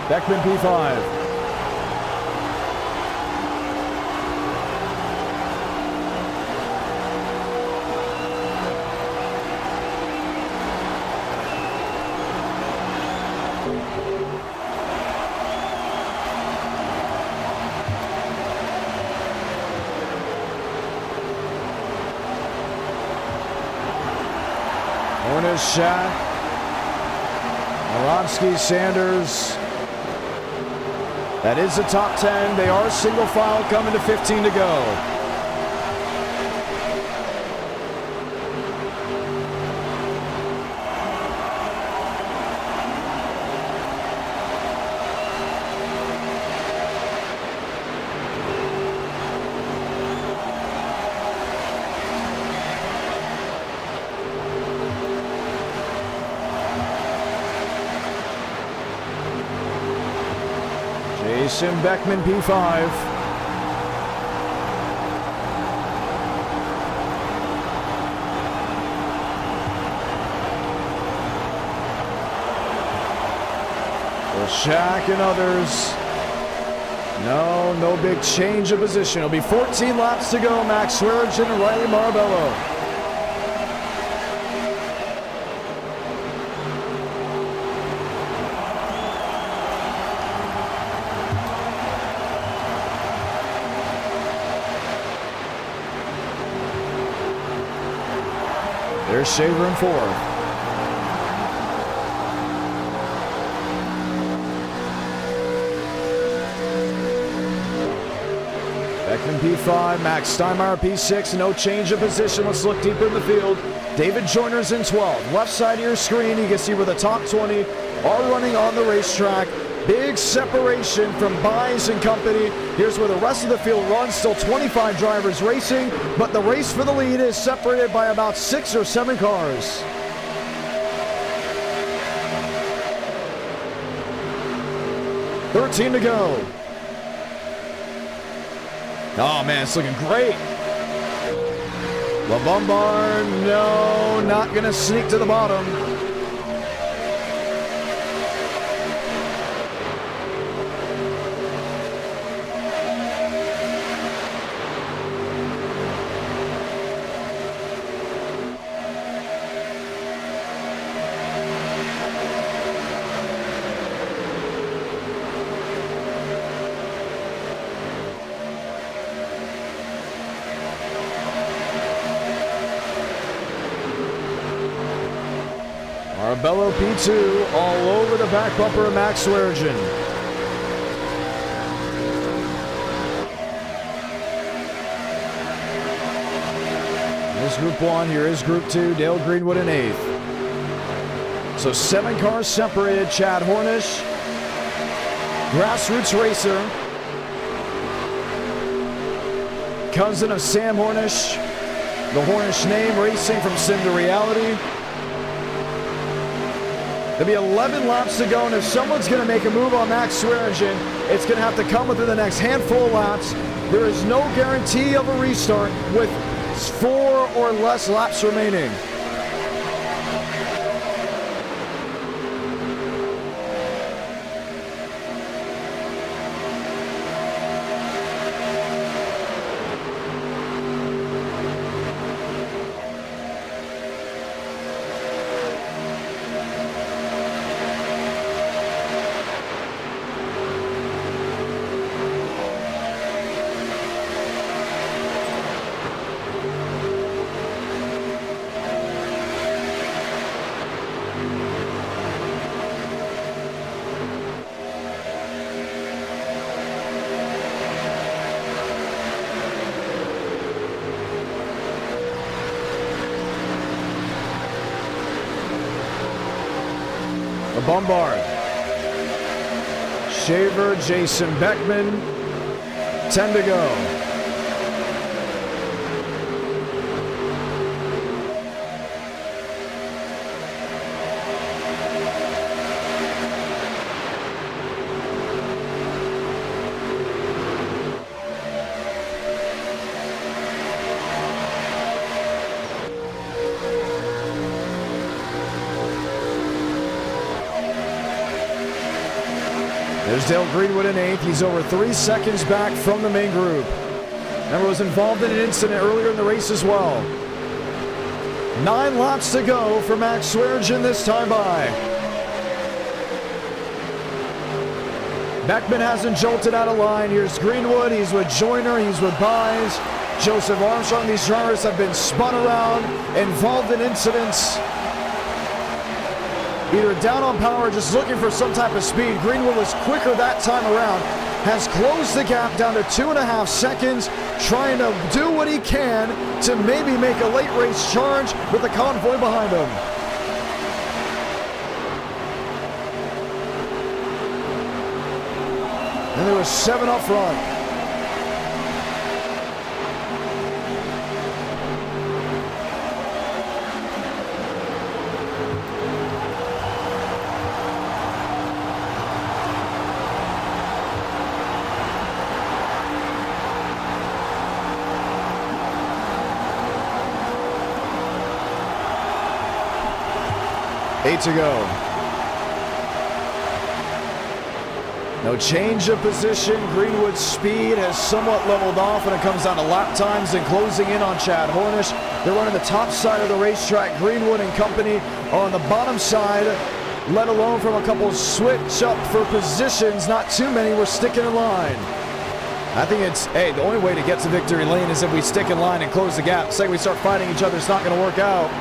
Beckman P5. Hornish, Shack, Moronsky, Sanders. That is the top 10. They are single file coming to 15 to go. Jason Beckman P5. Shack and others. No big change of position. It'll be 14 laps to go. Max Swearigan and Riley Marabello. There's Shaver in fourth. Beckman P5, Max Steinmeier P6, no change of position. Let's look deeper in the field. David Joyner's in 12th. Left side of your screen, you can see where the top 20 are running on the racetrack. Big separation from Buys and Company. Here's where the rest of the field runs. Still 25 drivers racing, but the race for the lead is separated by about 6 or 7 cars. $13 to go. Oh man, it's looking great. LaBombard, no, not gonna sneak to the bottom. Arbello P2 all over the back bumper of Max Swearengin. Here's Group 1, here is Group 2, Dale Greenwood in 8th. So 7 cars separated. Chad Hornish, grassroots racer, cousin of Sam Hornish, the Hornish name, racing from Sim to Reality. There'll be 11 laps to go, and if someone's going to make a move on Max Swearengin, it's going to have to come within the next handful of laps. There is no guarantee of a restart with 4 or less laps remaining. Bombard, Shaver, Jason Beckman, 10 to go. There's Dale Greenwood in 8th. He's over 3 seconds back from the main group. Remember, was involved in an incident earlier in the race as well. 9 laps to go for Max Swearengin this time by. Beckman hasn't jolted out of line. Here's Greenwood. He's with Joyner. He's with Buys. Joseph Armstrong. These drivers have been spun around, involved in incidents. Either down on power or just looking for some type of speed. Greenwood was quicker that time around. Has closed the gap down to 2.5 seconds. Trying to do what he can to maybe make a late race charge with the convoy behind him. And there was 7 up front. Eight to go. No change of position. Greenwood's speed has somewhat leveled off when it comes down to lap times and closing in on Chad Hornish. They're running the top side of the racetrack. Greenwood and company are on the bottom side, let alone from a couple switch up for positions. Not too many. We're sticking in line. I think it's, hey, the only way to get to victory lane is if we stick in line and close the gap. The second we start fighting each other, it's not going to work out.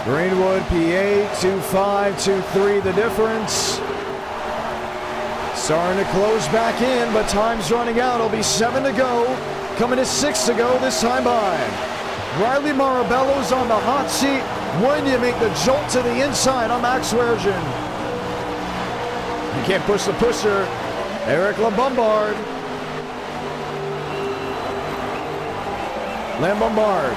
Greenwood, P8, 2.5, 2.3, the difference. Starting to close back in, but time's running out. It'll be 7 to go. Coming to 6 to go this time by. Riley Marabello's on the hot seat when you make the jolt to the inside on Max Wergen. You can't push the pusher. Eric Lebombard. Lebombard.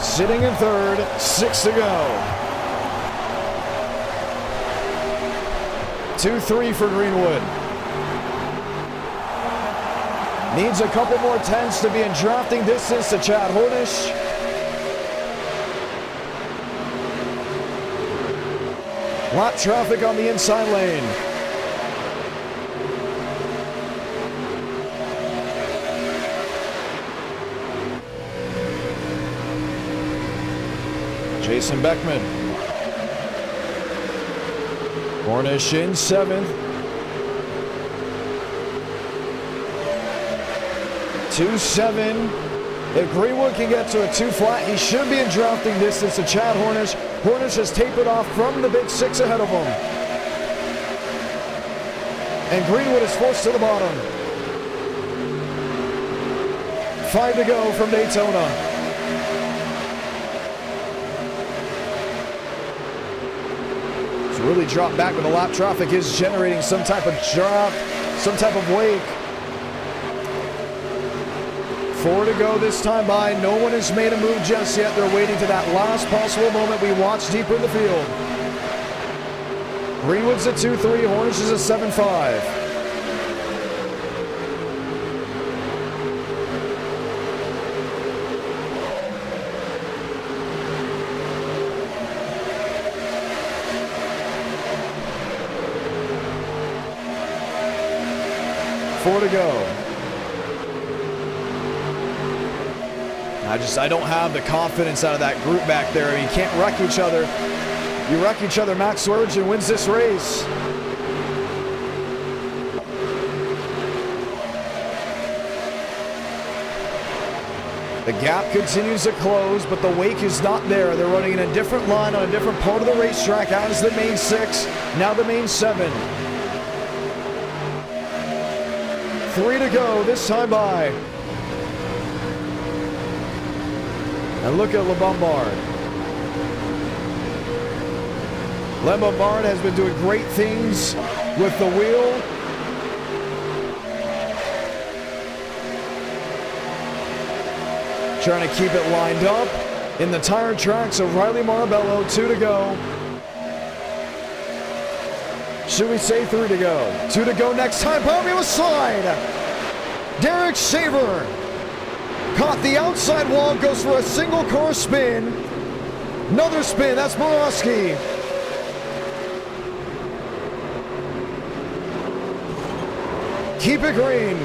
Sitting in third, 6 to go. 2-3 for Greenwood. Needs a couple more tenths to be in drafting distance to Chad Hornish. Lot traffic on the inside lane. Jason Beckman. Hornish in 7th. 2-7. If Greenwood can get to a 2 flat, he should be in drafting distance to Chad Hornish. Hornish has tapered off from the big 6 ahead of him. And Greenwood is forced to the bottom. 5 to go from Daytona. It's really dropped back, but the lap traffic is generating some type of drop, some type of wake. 4 to go this time by. No one has made a move just yet. They're waiting to that last possible moment we watch deeper in the field. Greenwood's a 2-3, Hornish is a 7-5. Four to go. I don't have the confidence out of that group back there. I mean, you can't wreck each other. You wreck each other, Max Wergen wins this race. The gap continues to close, but the wake is not there. They're running in a different line on a different part of the racetrack as the main 6, now the main 7. 3 to go this time by. And look at Lebombard. Lebombard has been doing great things with the wheel. Trying to keep it lined up in the tire tracks of Riley Marabello. 2 to go. Should we say 3 to go? 2 to go next time. Bobby was side. Derek Shaver caught the outside wall, goes for a single car spin. Another spin, that's Borowski. Keep it green.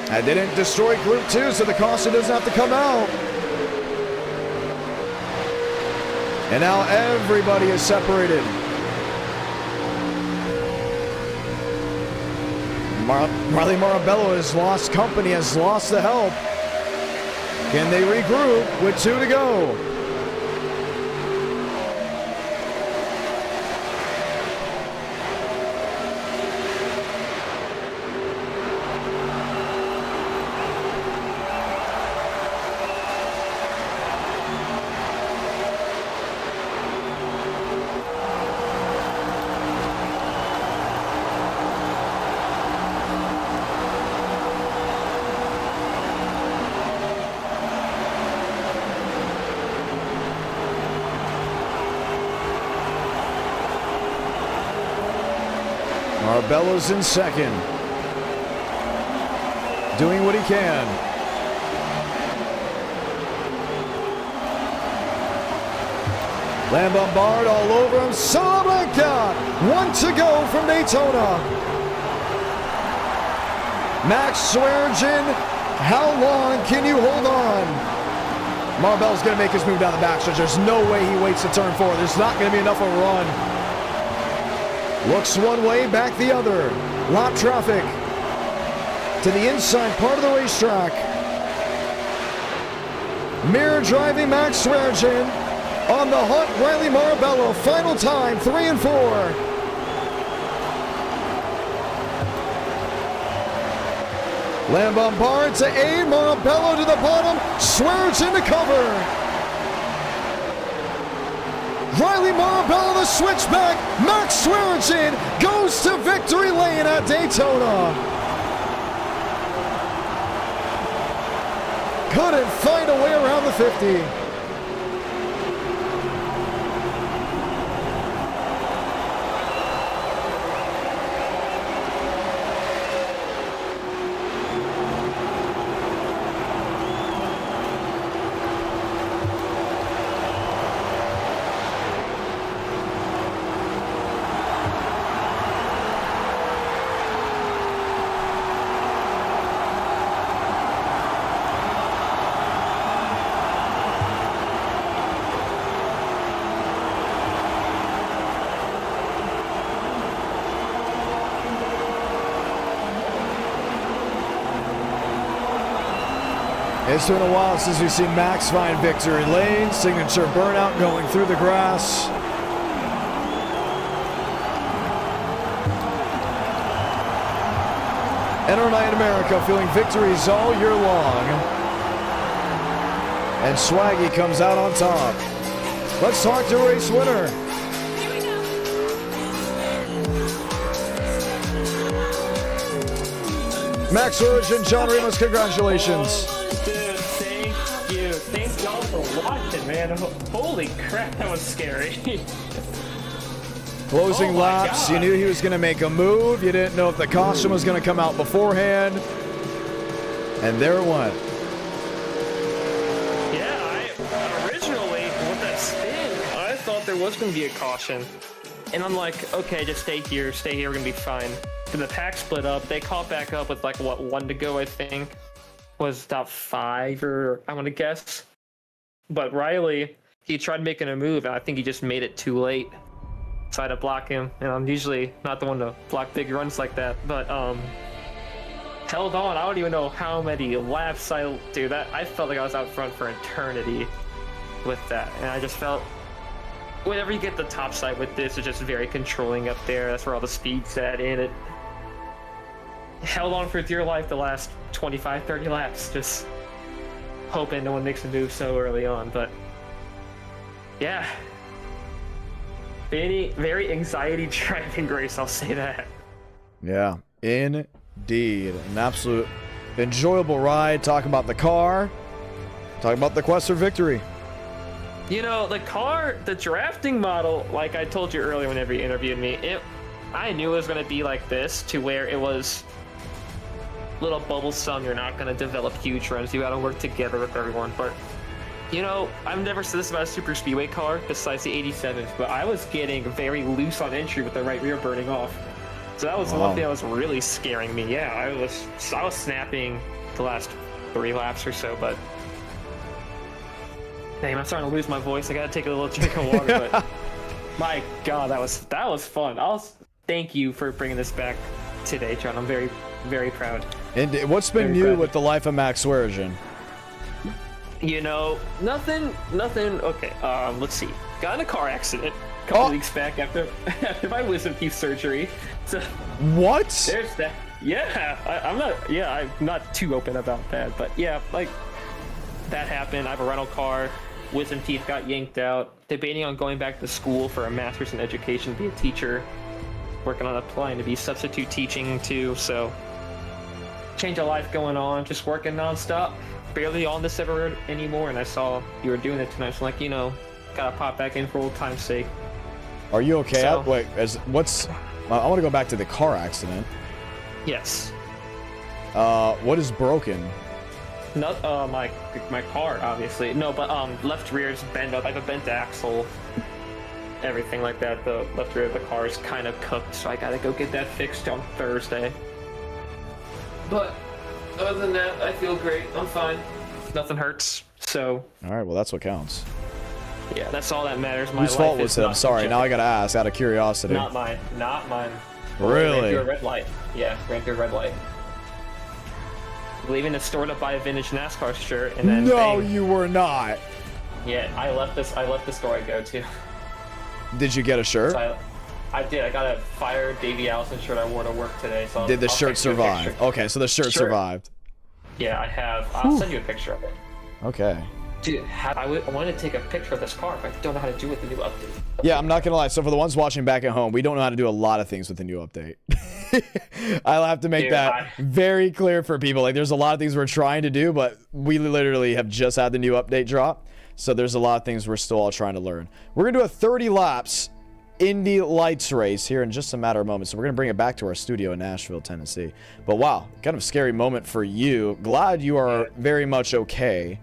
That didn't destroy Group 2, so the caution doesn't have to come out. And now everybody is separated. Riley Marabello has lost company, has lost the help. Can they regroup with 2 to go? Marabello's in second, doing what he can. Lebombard all over him. Salamanca, 1 to go from Daytona. Max Wergen, how long can you hold on? Marabello's going to make his move down the backstretch. There's no way he waits to turn 4. There's not going to be enough of a run. Looks one way, back the other. Lot traffic. to the inside part of the racetrack. Mirror driving Max Swearengin on the hunt. Riley Marabello, final time, 3 and 4. Lambombard to 8, Marabello to the bottom, Swearengin to cover. Riley Marabello the switchback, Max Swearengin goes to victory lane at Daytona. Couldn't find a way around the 50. It's been a while since we've seen Max find victory lane. Signature burnout going through the grass. NR9 in America feeling victories all year long. And Swaggy comes out on top. Let's talk to race winner. Max Swearengin, John Ramos, congratulations. Thank y'all for watching, man. Holy crap, that was scary. Closing laps, you knew he was going to make a move. You didn't know if the caution was going to come out beforehand. And there it went. Yeah, originally, with that spin, I thought there was going to be a caution. And I'm like, okay, just stay here, we're going to be fine. Then the pack split up. They caught back up with, like, what, 1 to go, I think. Was top 5, or I want to guess. But Riley, he tried making a move, and I think he just made it too late. So I had to block him, and I'm usually not the one to block big runs like that. But held on. I don't even know how many laps I do that. I felt like I was out front for eternity with that, and I just felt whenever you get the top side with this, it's just very controlling up there. That's where all the speed's at, and it held on for dear life the last 25, 30 laps, just hoping no one makes a move so early on. But yeah, very anxiety driving race, I'll say that. Yeah, indeed. An absolute enjoyable ride. Talking about the car, talking about the quest for victory. You know, the car, the drafting model, like I told you earlier whenever you interviewed me, I knew it was going to be like this, to where it was little bubblesome. You're not going to develop huge runs. You got to work together with everyone. But, you know, I've never said this about a super speedway car besides the 87s, but I was getting very loose on entry with the right rear burning off. So that was one thing that was really scaring me. Yeah, I was snapping the last 3 laps or so, but damn, I'm starting to lose my voice. I got to take a little drink of water, but my God, that was fun. Thank you for bringing this back today, John. I'm very, very proud. And what's been new with the life of Max Swearengin? You know, nothing. Okay, let's see. Got in a car accident a couple weeks back after my wisdom teeth surgery. So what? There's that. Yeah, I'm not too open about that, but yeah, like that happened. I have a rental car. Wisdom teeth got yanked out. Debating on going back to school for a master's in education, be a teacher. Working on applying to be substitute teaching too, so change of life going on, just working nonstop. Barely on this ever anymore, and I saw you were doing it tonight, so like, you know, gotta pop back in for old time's sake. Are you okay? So, Wait, I want to go back to the car accident. Yes. What is broken? Not my car, obviously. No, but left rear is bent up. I have a bent axle. Everything like that. The left rear of the car is kind of cooked, so I gotta go get that fixed on Thursday. But other than that, I feel great. I'm fine. Nothing hurts. So. All right. Well, that's what counts. Yeah, that's all that matters. Whose fault was it? I'm sorry. Now I gotta ask out of curiosity. Not mine. Really? Ran through a red light. Yeah, ran through a red light. leaving the store to buy a vintage NASCAR shirt, and then No, bang. you were not. Yeah, I left the store I go to. Did you get a shirt? So I did. I got a fire Davey Allison shirt I wore to work today. So Did the I'll shirt text you a survive? picture. Okay, so the shirt survived. Yeah, I have. I'll send you a picture of it. Okay. Dude, I wanted to take a picture of this car, but I don't know how to do it with the new update. Yeah, I'm not gonna lie. So for the ones watching back at home, we don't know how to do a lot of things with the new update. I'll have to make that very clear for people. Like, there's a lot of things we're trying to do, but we literally have just had the new update drop. So there's a lot of things we're still all trying to learn. We're gonna do a 30 laps Indy Lights race here in just a matter of moments. So we're gonna bring it back to our studio in Nashville, Tennessee. But wow, kind of a scary moment for you. Glad you are very much okay,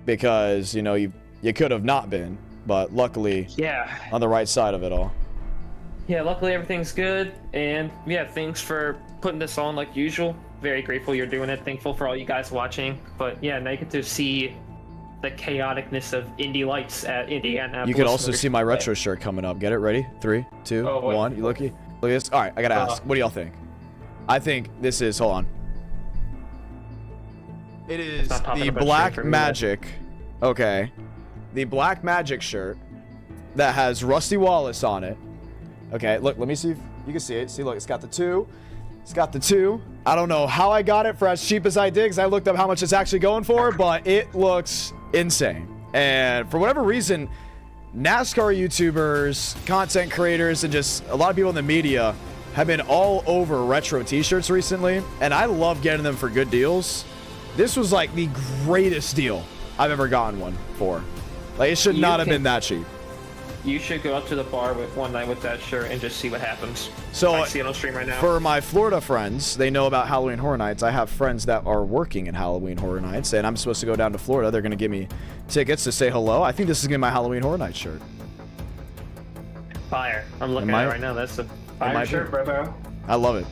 because you know you could have not been, but luckily on the right side of it all. Yeah, luckily everything's good, and yeah, thanks for putting this on like usual. Very grateful you're doing it. Thankful for all you guys watching. But yeah, now you get to see the chaoticness of Indy Lights at Indianapolis. You can also see my retro shirt coming up. Get it ready? 3, 2, 1. You looky? Look at this. All right, I gotta ask. What do y'all think? I think this is. Hold on. It is the Black Magic. Okay, the Black Magic shirt that has Rusty Wallace on it. Okay, look. Let me see if you can see it. See, look. It's got the 2. It's got the 2. I don't know how I got it for as cheap as I did, because I looked up how much it's actually going for, but it looks insane. And for whatever reason, NASCAR YouTubers, content creators, and just a lot of people in the media have been all over retro t-shirts recently, and I love getting them for good deals. This was like the greatest deal I've ever gotten one for. Like, it should not have been that cheap. You should go up to the bar with one night with that shirt and just see what happens. So I see it on stream right now. For my Florida friends, they know about Halloween Horror Nights. I have friends that are working at Halloween Horror Nights, and I'm supposed to go down to Florida. They're going to give me tickets to say hello. I think this is going to be my Halloween Horror Nights shirt. Fire. I'm looking at it right now. That's a fire shirt, bro. I love it.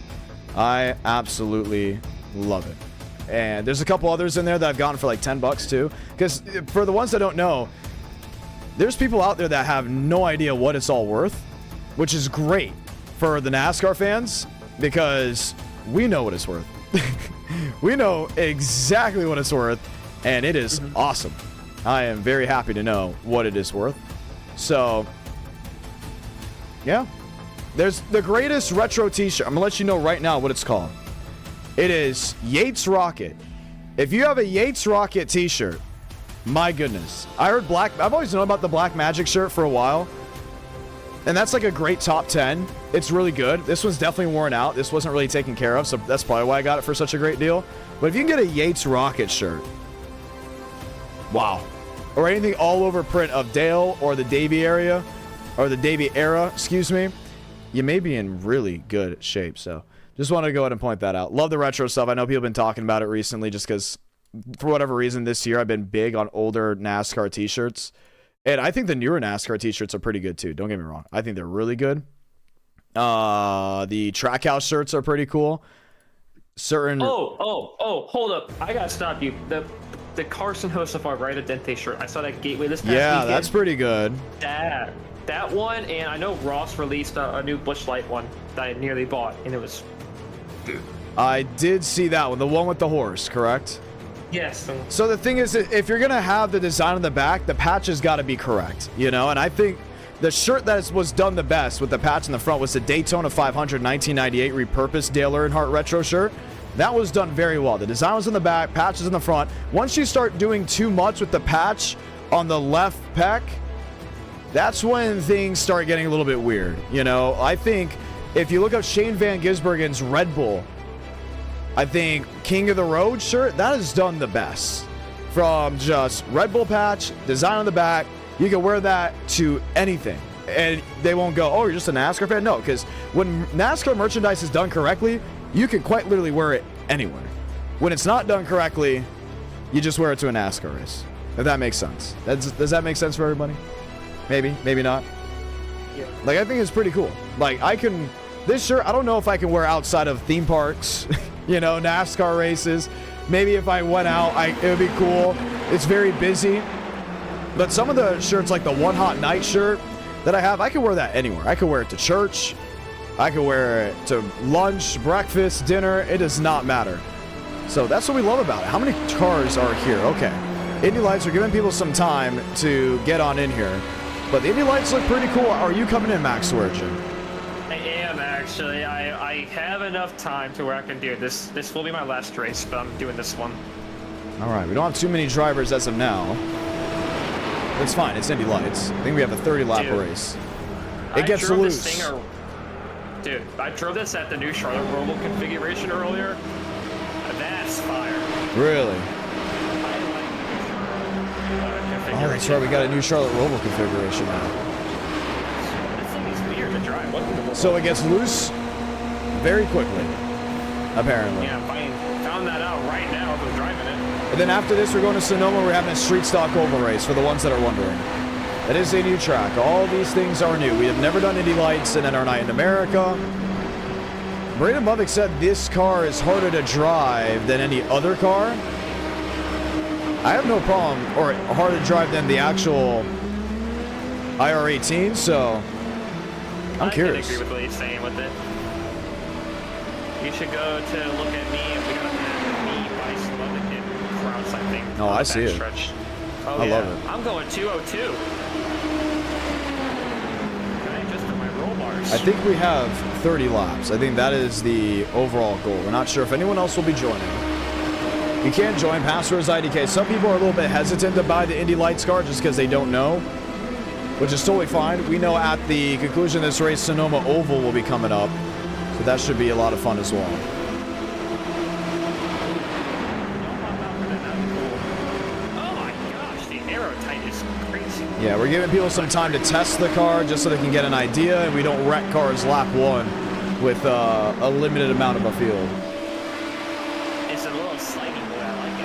I absolutely love it. And there's a couple others in there that I've gotten for like $10 too. Because for the ones that don't know, there's people out there that have no idea what it's all worth, which is great for the NASCAR fans, because we know what it's worth. We know exactly what it's worth, and it is awesome. I am very happy to know what it is worth. So, yeah. There's the greatest retro t-shirt. I'm going to let you know right now what it's called. It is Yates Rocket. If you have a Yates Rocket t-shirt, my goodness. I heard I've always known about the Black Magic shirt for a while, and that's like a great top 10. It's really good. This one's definitely worn out. This wasn't really taken care of, so that's probably why I got it for such a great deal. But if you can get a Yates Rocket shirt, wow. Or anything all over print of Dale or the Davey area, or the Davey era, excuse me, you may be in really good shape. So just wanted to go ahead and point that out. Love the retro stuff. I know people have been talking about it recently just because for whatever reason this year I've been big on older NASCAR t-shirts, and I think the newer NASCAR t-shirts are pretty good too. Don't get me wrong. I think they're really good. The Trackhouse shirts are pretty cool. Certain Hold up. I gotta stop you. The Carson Hocevar Right Dente shirt. I saw that Gateway this past weekend. That's pretty good. That one, and I know Ross released a new Busch Light one that I nearly bought, and it was... Dude. I did see that one. The one with the horse, correct? Yes. So the thing is, if you're going to have the design on the back, the patch has got to be correct, you know? And I think the shirt that was done the best with the patch in the front was the Daytona 500 1998 repurposed Dale Earnhardt retro shirt. That was done very well. The design was in the back, patch is in the front. Once you start doing too much with the patch on the left pec, that's when things start getting a little bit weird, you know? I think if you look up Shane Van Gisbergen's Red Bull, I think King of the Road shirt, that is done the best. From just Red Bull patch, design on the back, you can wear that to anything. And they won't go, oh, you're just a NASCAR fan? No, because when NASCAR merchandise is done correctly, you can quite literally wear it anywhere. When it's not done correctly, you just wear it to a NASCAR race. If that makes sense. Does that make sense for everybody? Maybe, maybe not. Yeah. Like, I think it's pretty cool. Like, this shirt, I don't know if I can wear outside of theme parks, you know, NASCAR races. Maybe if I went out, it would be cool. It's very busy. But some of the shirts, like the One Hot Night shirt that I have, I can wear that anywhere. I can wear it to church. I can wear it to lunch, breakfast, dinner. It does not matter. So that's what we love about it. How many cars are here? Okay. Indy Lights are giving people some time to get on in here. But the Indy Lights look pretty cool. Are you coming in, Max Origin? I am actually. I have enough time to where I can do this. This will be my last race, but I'm doing this one. All right. We don't have too many drivers as of now. It's fine. It's Indy Lights. I think we have a 30-lap race. It gets loose. Dude, I drove this at the new Charlotte Roval configuration earlier. That's fire. Really? I like the Oh, that's right. We got a new Charlotte Roval configuration now. This thing is weird to drive. So it gets loose very quickly, apparently. Yeah, I found that out right now as I'm driving it. And then after this, we're going to Sonoma. We're having a street stock oval race for the ones that are wondering. That is a new track. All these things are new. We have never done Indy Lights in NR Night in America. Braden Bubbick said this car is harder to drive than any other car. I have no problem, or harder to drive than the actual IR18, so I'm curious. I can agree with what he's saying with it. You should go to look at me, and we got me, Vice, Bubbick, and Kraus, I think. Oh, I see it. Stretch. Oh, I love it. I'm going 202. I think we have 30 laps. I think that is the overall goal. We're not sure if anyone else will be joining. You can't join. Password is IDK. Some people are a little bit hesitant to buy the Indy Lights car just because they don't know, which is totally fine. We know at the conclusion of this race, Sonoma Oval will be coming up, so that should be a lot of fun as well. Oh my gosh, the aero tight is crazy. Yeah, we're giving people some time to test the car just so they can get an idea, and we don't wreck cars lap one with a limited amount of a field. It's a little sliding, but I like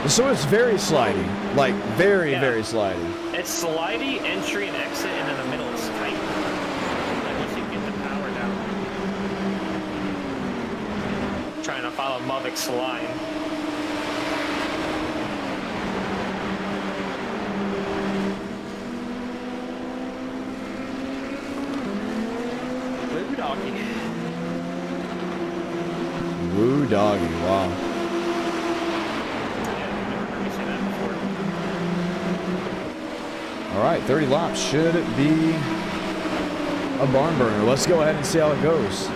it. So it's very sliding, like very sliding. It's slidey, entry and exit, and in the middle it's tight. Like once you get the power down. Trying to follow Mubbick's line. Woo doggy. Woo doggy, wow. All right, 30 laps should be a barn burner. Let's go ahead and see how it goes.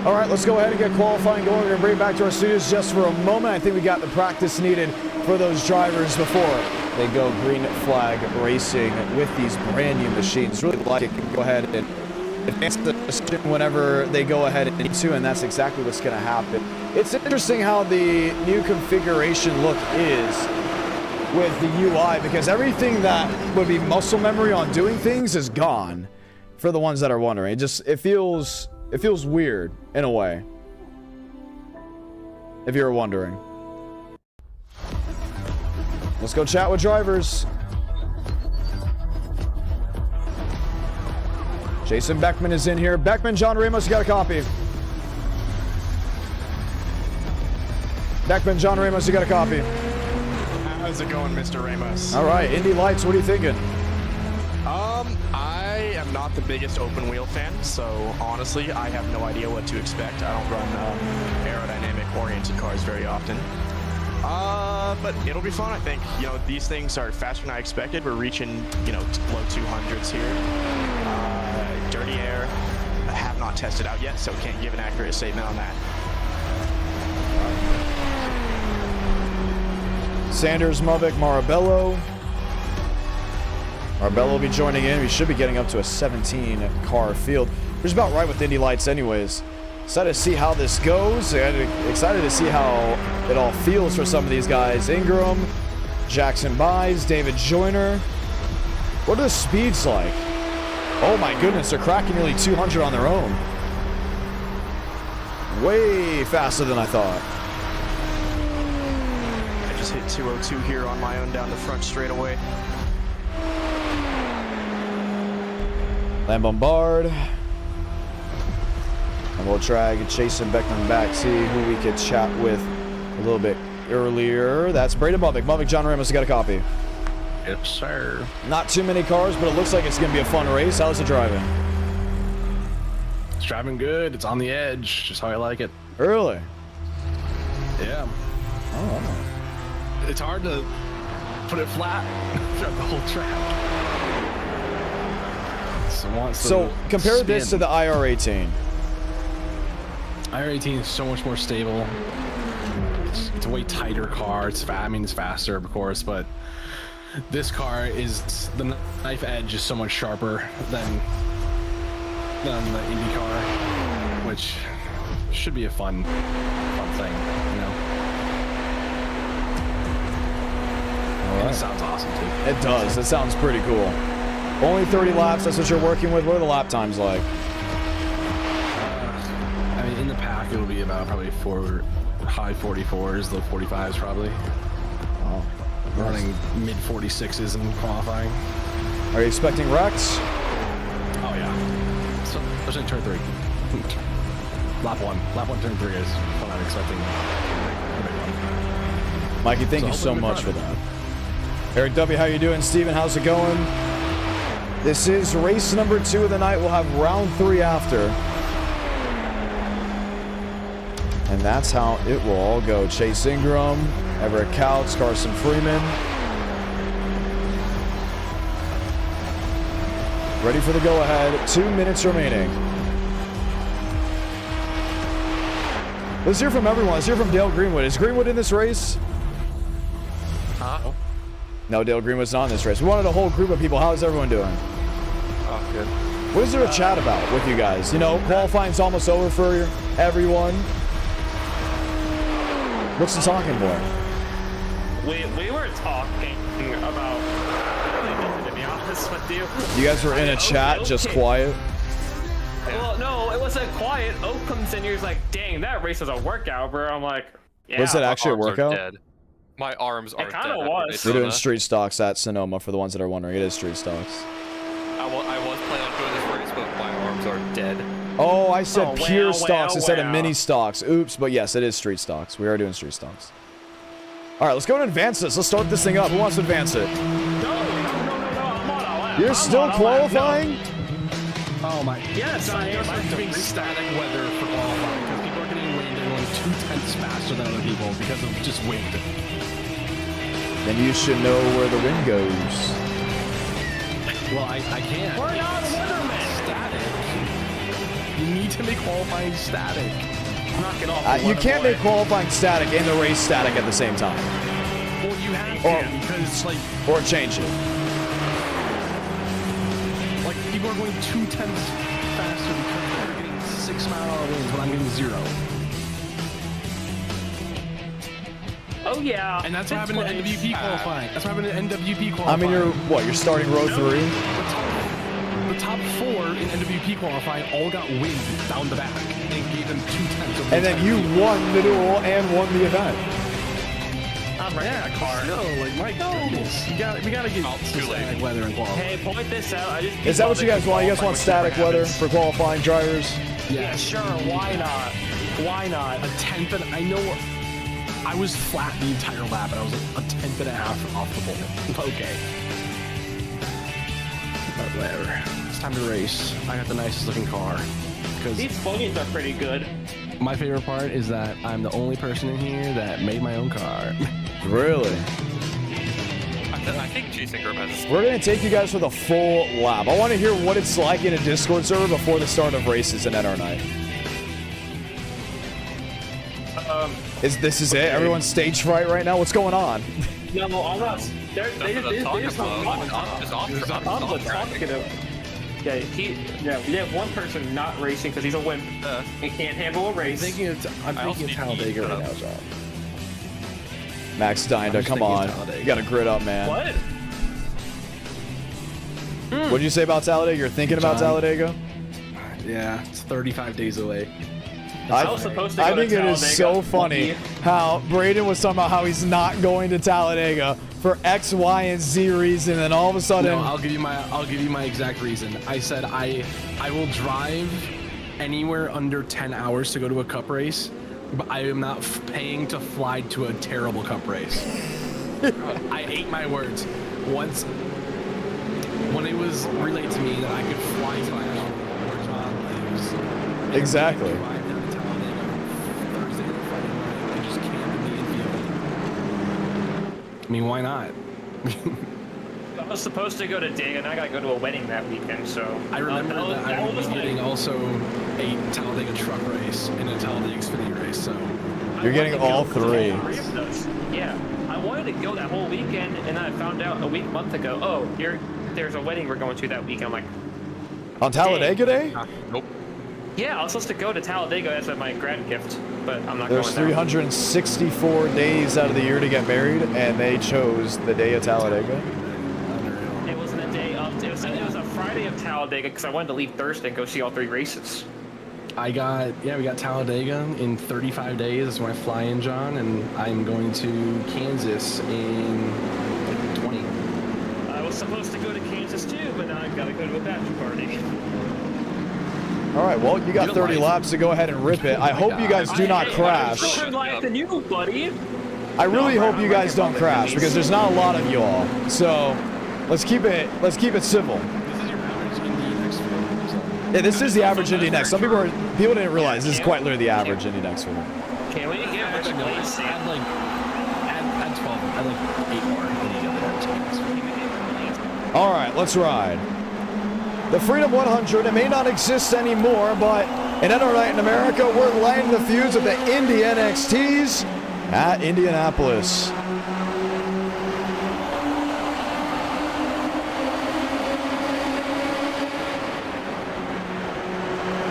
All right, let's go ahead and get qualifying going. We're going to bring it back to our studios just for a moment. I think we got the practice needed for those drivers before they go green flag racing with these brand new machines. Really like it. Go ahead and advance the decision whenever they go ahead and need to, and that's exactly what's going to happen. It's interesting how the new configuration look is with the UI, because everything that would be muscle memory on doing things is gone for the ones that are wondering. It feels weird in a way, if you're wondering. Let's go chat with drivers. Jason Beckman is in here. Beckman, John Ramos, you got a copy. Beckman, John Ramos, you got a copy. How's it going, Mr. Ramos? All right, Indy Lights, what are you thinking? I am not the biggest open wheel fan, so honestly, I have no idea what to expect. I don't run aerodynamic oriented cars very often. But it'll be fun, I think. You know, these things are faster than I expected. We're reaching, you know, low 200s here. Dirty air, I have not tested out yet, so can't give an accurate statement on that. Sanders, Mubbick, Marabello. Marabello will be joining in. We should be getting up to a 17-car field. Which is about right with Indy Lights anyways. Excited to see how this goes. Excited to see how it all feels for some of these guys. Ingram, Jackson Byes, David Joyner. What are the speeds like? Oh my goodness, they're cracking nearly 200 on their own. Way faster than I thought. I just hit 202 here on my own down the front straightaway. Lambombard. And we'll try Jason Beckman back, see who we could chat with little bit earlier. That's Braden Mubbock. Mubbock, John Ramos, got a copy. Yes, sir. Not too many cars, but it looks like it's going to be a fun race. How's it driving? It's driving good. It's on the edge. Just how I like it. Early. Yeah. Oh. It's hard to put it flat throughout the whole track. So compare this to the IR18. IR18 is so much more stable. It's a way tighter car. It's I mean, it's faster, of course, but this car is the knife edge is so much sharper than the IndyCar, which should be a fun thing, you know. And it sounds awesome too. It does. It sounds pretty cool. Only 30 laps. That's what you're working with. What are the lap times like? I mean, in the pack, it'll be about probably high 44s, low 45s probably. Oh, we're running mid 46s in qualifying. Are you expecting wrecks? Oh yeah. So, especially turn 3. Lap 1, turn 3 is what I'm expecting. Mikey, thank you so much for that. Eric W, how you doing? Steven, how's it going? This is race number 2 of the night. We'll have round 3 after. And that's how it will all go. Chase Ingram, Everett Couch, Carson Freeman. Ready for the go-ahead. 2 minutes remaining. Let's hear from everyone. Let's hear from Dale Greenwood. Is Greenwood in this race? Huh? No, Dale Greenwood's not in this race. We wanted a whole group of people. How's everyone doing? Oh, good. What is there to chat about with you guys? You know, qualifying's almost over for everyone. What's the talking point? We were talking about really nothing, to be honest with you. You guys were in a chat, just quiet. Well, no, it wasn't quiet. Oak comes in here, he's like, dang, that race was a workout, bro. I'm like, yeah. Was it actually a My arms are workout? dead. My arms are dead. It kinda was. We're doing street stocks at Sonoma for the ones that are wondering. It is street stocks. I was planning on doing this race, but my arms are dead. Oh, I said pure wow, stocks wow, instead of wow. mini stocks. Oops, but yes, it is street stocks. We are doing street stocks. All right, let's go and advance this. Let's start this thing up. Who wants to advance it? No, I'm on a lap. You're still qualifying? Oh my. Yes, I am. I'm doing static weather for qualifying because people are getting wind and going 2/10 faster than other people because of just wind. Then you should know where the wind goes. Well, I can't. We're not weathermen. Static. You need to make qualifying static. Knock it off. You can't make qualifying static and the race static at the same time. Well, you have Or- to because like Or change it. people are going 2/10 faster because they're getting 6-mile-an-hour winds when I'm getting 0. Oh yeah. And that's what happened in NWP qualifying. That's what happened in NWP I qualifying. mean, you're starting row 3? The top 4 in NWP qualifying all got wind down the back and gave them 2/10. And then you won the duel and won the event. I'm ready Yeah, to car. no, like my goodness, we gotta get too late. static weather and qualifying. Hey, point this out. I just Is that what you guys want? You guys want static weather for qualifying drivers? Yeah, sure. Why not? Why not? A 10th, and I know I was flat the entire lap, and I was like a 10th and a half off the pole. Okay. But whatever. It's time to race. I got the nicest looking car. Because These ponies are pretty good. my favorite part is that I'm the only person in here that made my own car. Really? I think Chase Ingram has. We're going to take you guys for the full lap. I want to hear what it's like in a Discord server before the start of races in NR Night. This is it? Everyone's stage fright right now? What's going on? No, I'm not. They just I'm we have one person not racing because he's a wimp and can't handle a race. I'm thinking of Talladega right now, John. Max Dinda, come on. You got to grit up, man. What? What did you say about Talladega? You're thinking about John. Talladega? Yeah, it's 35 days away. I was supposed to go I think to it is so Talladega. funny how Braden was talking about how he's not going to Talladega for X, Y, and Z reason, and all of a sudden, No, I'll give you my exact reason. I said I will drive anywhere under 10 hours to go to a cup race, but I am not paying to fly to a terrible cup race. I ate my words. Once, when it was relayed to me that I could fly to Ireland where John lives. Exactly. Drive down to Talladega Thursday or Friday night and just camp in the infield. I mean, why not? I was supposed to go to Daytona, and I gotta go to a wedding that weekend, so... I remember that I would be getting also a Talladega truck race and a Talladega Xfinity race, so... You're getting all three. Yeah, I wanted to go that whole weekend, and then I found out a month ago, oh, there's a wedding we're going to that weekend. I'm like... On Talladega Day? Nope. Yeah, I was supposed to go to Talladega as my grad gift, but I'm not There's going 364 days out of the year to get married, and they chose the day of Talladega. It wasn't a day of... It was a Friday of Talladega, because I wanted to leave Thursday and go see all 3 races. we got Talladega in 35 days. That's when I fly in, John, and I'm going to Kansas in like 20. I was supposed to go to Kansas too, but now I've got to go to a bachelor party. All right, well, you got 30 laps to go ahead and rip it. I hope you guys do not crash. I have life than you, buddy. I really hope you guys don't crash because there's not a lot of you all. So let's keep it civil. Yeah, this is the average Indy next. Some people didn't realize this is quite literally the average Indy next for them. Can we get a bunch of plates? Add 12. Add like 8 more. All right, let's ride. The Freedom 100, it may not exist anymore, but in NR Night in America, we're lighting the fuse of the Indy NXTs at Indianapolis.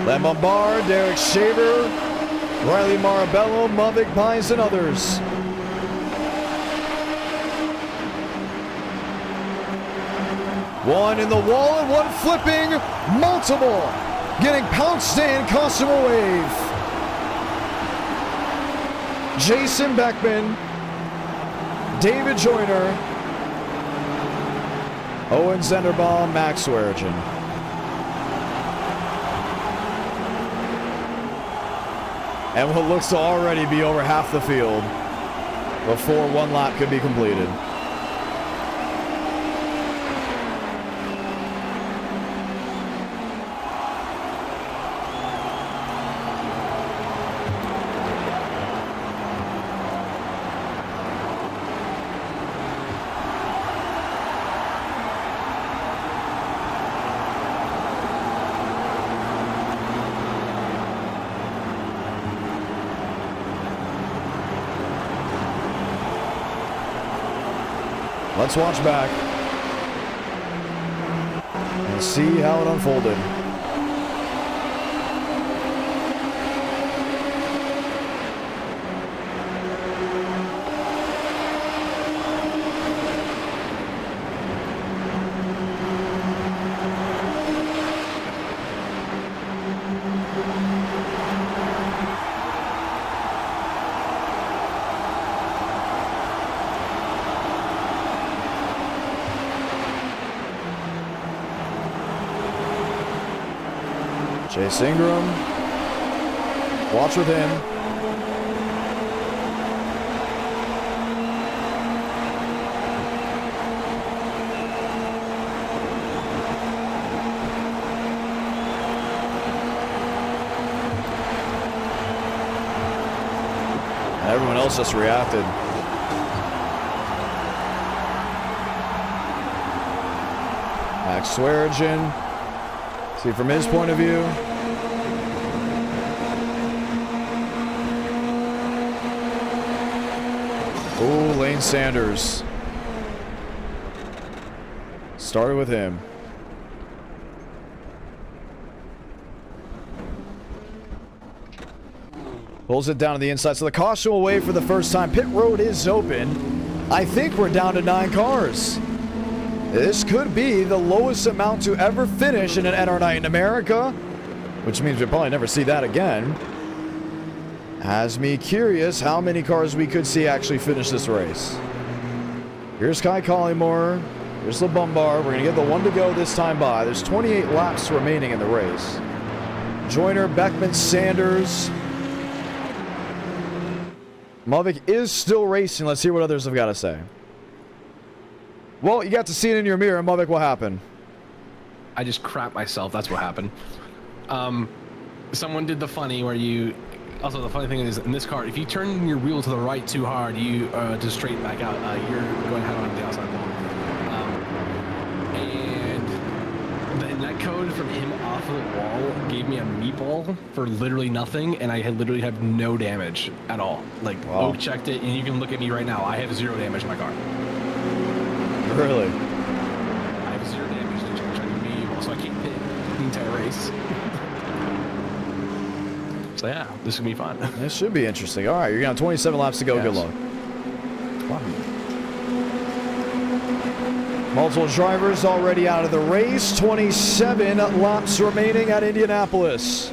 Len Bombard, Derek Shaver, Riley Marabello, Mavic Pines, and others. One in the wall and one flipping, multiple getting pounced in, cost him a wave. Jason Beckman, David Joyner, Owen Zenderbaum, Max Swearigan. And what looks to already be over half the field before one lap could be completed. Let's watch back and see how it unfolded. Chase Ingram, watch with him. Everyone else just reacted. Max Swearigan. See from his point of view. Oh, Lane Sanders. Started with him. Pulls it down to the inside. So the caution will wave for the first time. Pit road is open. I think we're down to 9 cars. This could be the lowest amount to ever finish in an NR Night in America, which means we'll probably never see that again. Has me curious how many cars we could see actually finish this race. Here's Kai Collymore. Here's LeBombard. We're going to get the one to go this time by. There's 28 laps remaining in the race. Joyner, Beckman, Sanders. Mavic is still racing. Let's hear what others have got to say. Well, you got to see it in your mirror. Mavic, what happened? I just crapped myself. That's what happened. Someone did the funny where you... Also, the funny thing is, in this car, if you turn your wheel to the right too hard, you just straighten back out. You're going head on the outside wall. And the net code from him off of the wall gave me a meatball for literally nothing, and I had literally have no damage at all. Like, Oak checked it, and you can look at me right now. I have 0 damage in my car. Really? I have 0 damage in me, so I can't pit the entire race. So yeah, this is gonna be fun. This should be interesting. All right, you're gonna have 27 laps to go. Yes. Good luck. Multiple drivers already out of the race. 27 laps remaining at Indianapolis.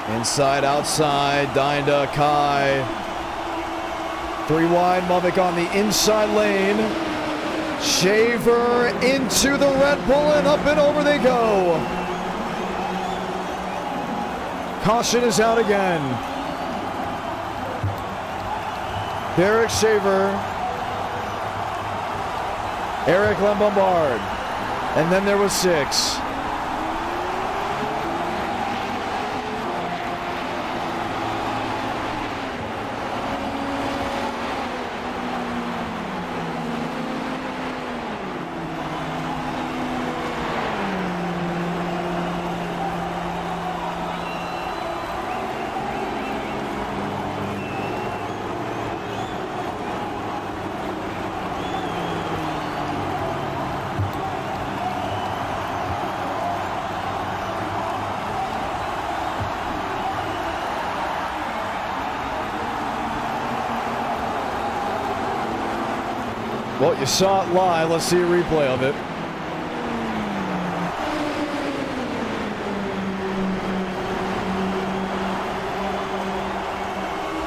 Inside, outside, Dinda, Kai. 3 wide, Mavic on the inside lane. Shaver into the Red Bull, and up and over they go. Caution is out again. Derek Shaver. Eric Lembombard. And then there was 6. Well, you saw it live. Let's see a replay of it.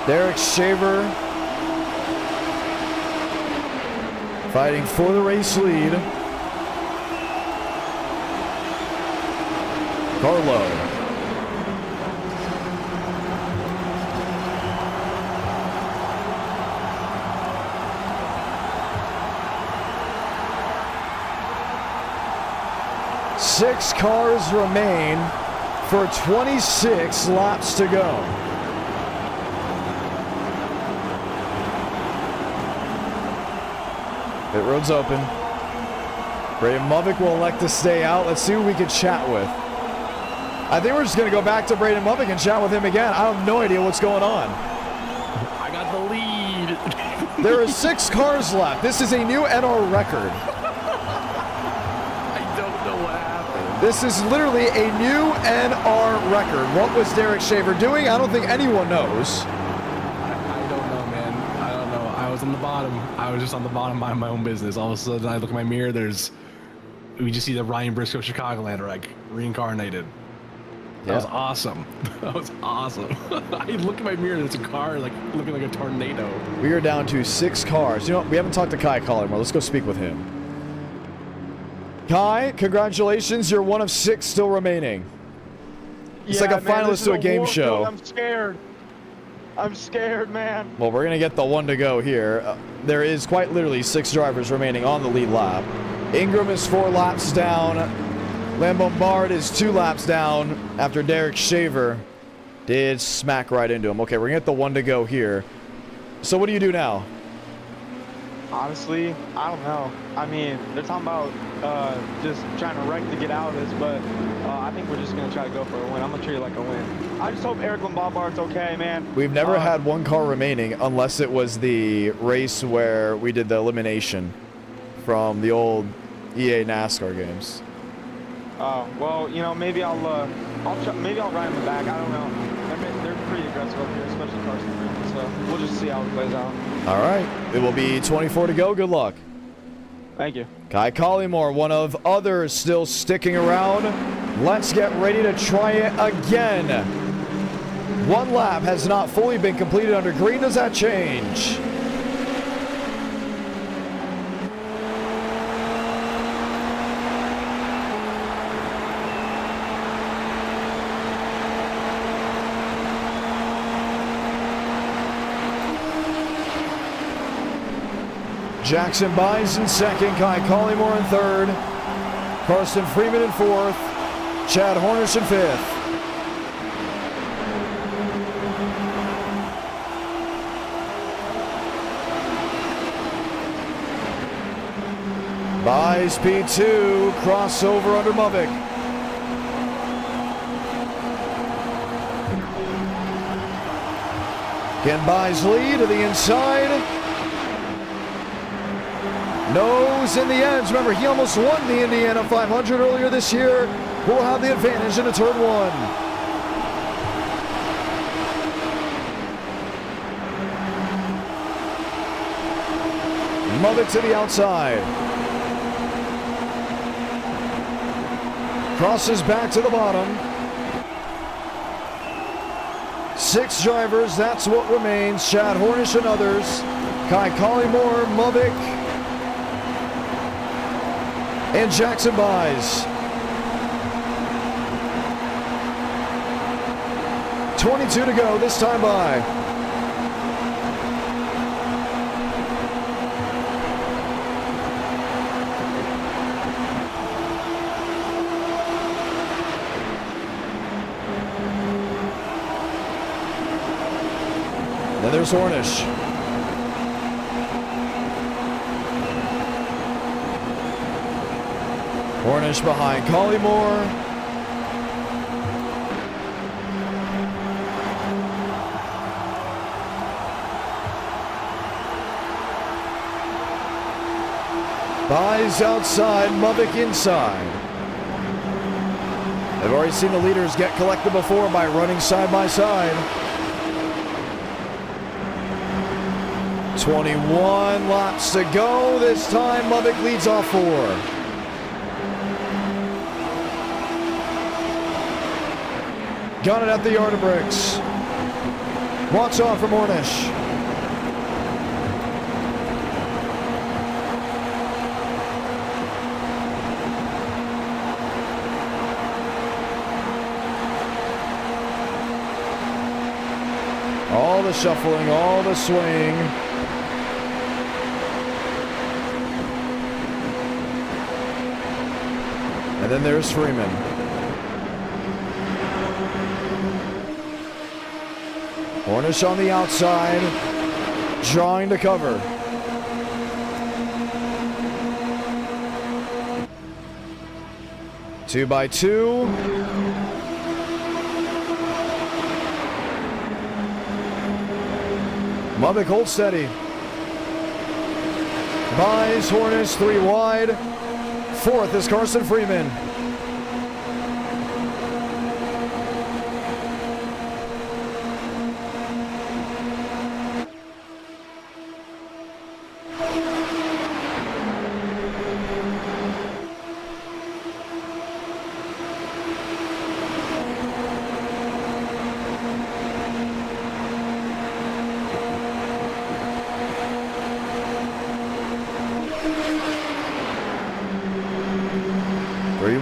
Derek Shaver fighting for the race lead. Carlo. Six cars remain for 26 laps to go. Pit road's open. Braden Mavic will elect to stay out. Let's see who we can chat with. I think we're just going to go back to Braden Mavic and chat with him again. I have no idea what's going on. I got the lead. There are 6 cars left. This is a new NR record. This is literally a new NR record. What was Derek Shaver doing? I don't think anyone knows. I don't know, man. I don't know. I was on the bottom. I was just on the bottom minding my own business. All of a sudden, I look in my mirror. We just see the Ryan Briscoe Chicagoland wreck reincarnated. That was awesome. That was awesome. I look in my mirror. There's a car like looking like a tornado. We are down to 6 cars. You know what? We haven't talked to Kai Collier more. Let's go speak with him. Kai, congratulations. You're one of 6 still remaining. It's like a finalist to a game show. I'm scared. I'm scared, man. Well, we're going to get the one to go here. There is quite literally 6 drivers remaining on the lead lap. Ingram is 4 laps down. Lambombard is 2 laps down after Derek Shaver did smack right into him. Okay, we're going to get the one to go here. So what do you do now? Honestly, I don't know. I mean, they're talking about just trying to wreck to get out of this, but I think we're just going to try to go for a win. I'm going to treat it like a win. I just hope Eric Lambombard's okay, man. We've never had 1 car remaining unless it was the race where we did the elimination from the old EA NASCAR games. Well, you know, maybe I'll ride in the back. I don't know. They're pretty aggressive up here, especially Carson. So we'll just see how it plays out. All right. It will be 24 to go. Good luck. Thank you. Kai Collymore, one of others still sticking around. Let's get ready to try it again. One lap has not fully been completed under green. Does that change? Jackson Byes in second, Kai Collymore in third, Carson Freeman in fourth, Chad Hornish in fifth. Byes P2, crossover under Mubik. Can Byes lead to the inside? Nose in the ends. Remember, he almost won the Indiana 500 earlier this year. Will have the advantage into turn one. Mubik to the outside. Crosses back to the bottom. 6 drivers, that's what remains. Chad Hornish and others. Kai Collymore, Mubik, and Jackson Byes. 22 to go this time by. Then there's Hornish. Hornish behind Collymore. Byes outside, Mubik inside. I've already seen the leaders get collected before by running side by side. 21 laps to go. This time Mubik leads off 4. Got it at the yard of bricks. Walks on from Hornish. All the shuffling, all the swing. And then there's Freeman. Hornish on the outside, drawing to cover. Two by two. Mubik holds steady. Byes, Hornish, 3 wide. 4th is Carson Freeman.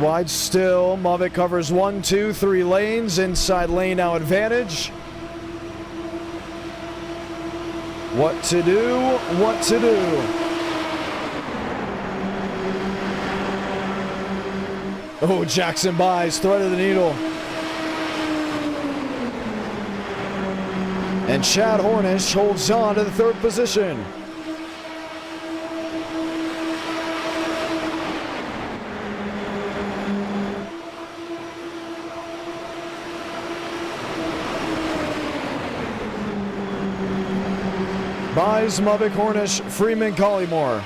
Wide still. Mubik covers 1, 2, 3 lanes. Inside lane now advantage. What to do? What to do? Oh, Jackson Byes threaded the needle. And Chad Hornish holds on to the 3rd position. Byes, Mubik, Hornish, Freeman, Collymore.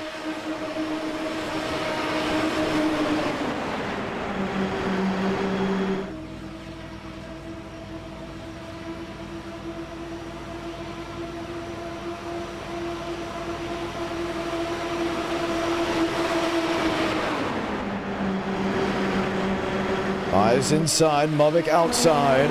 Buys inside, Mubik outside.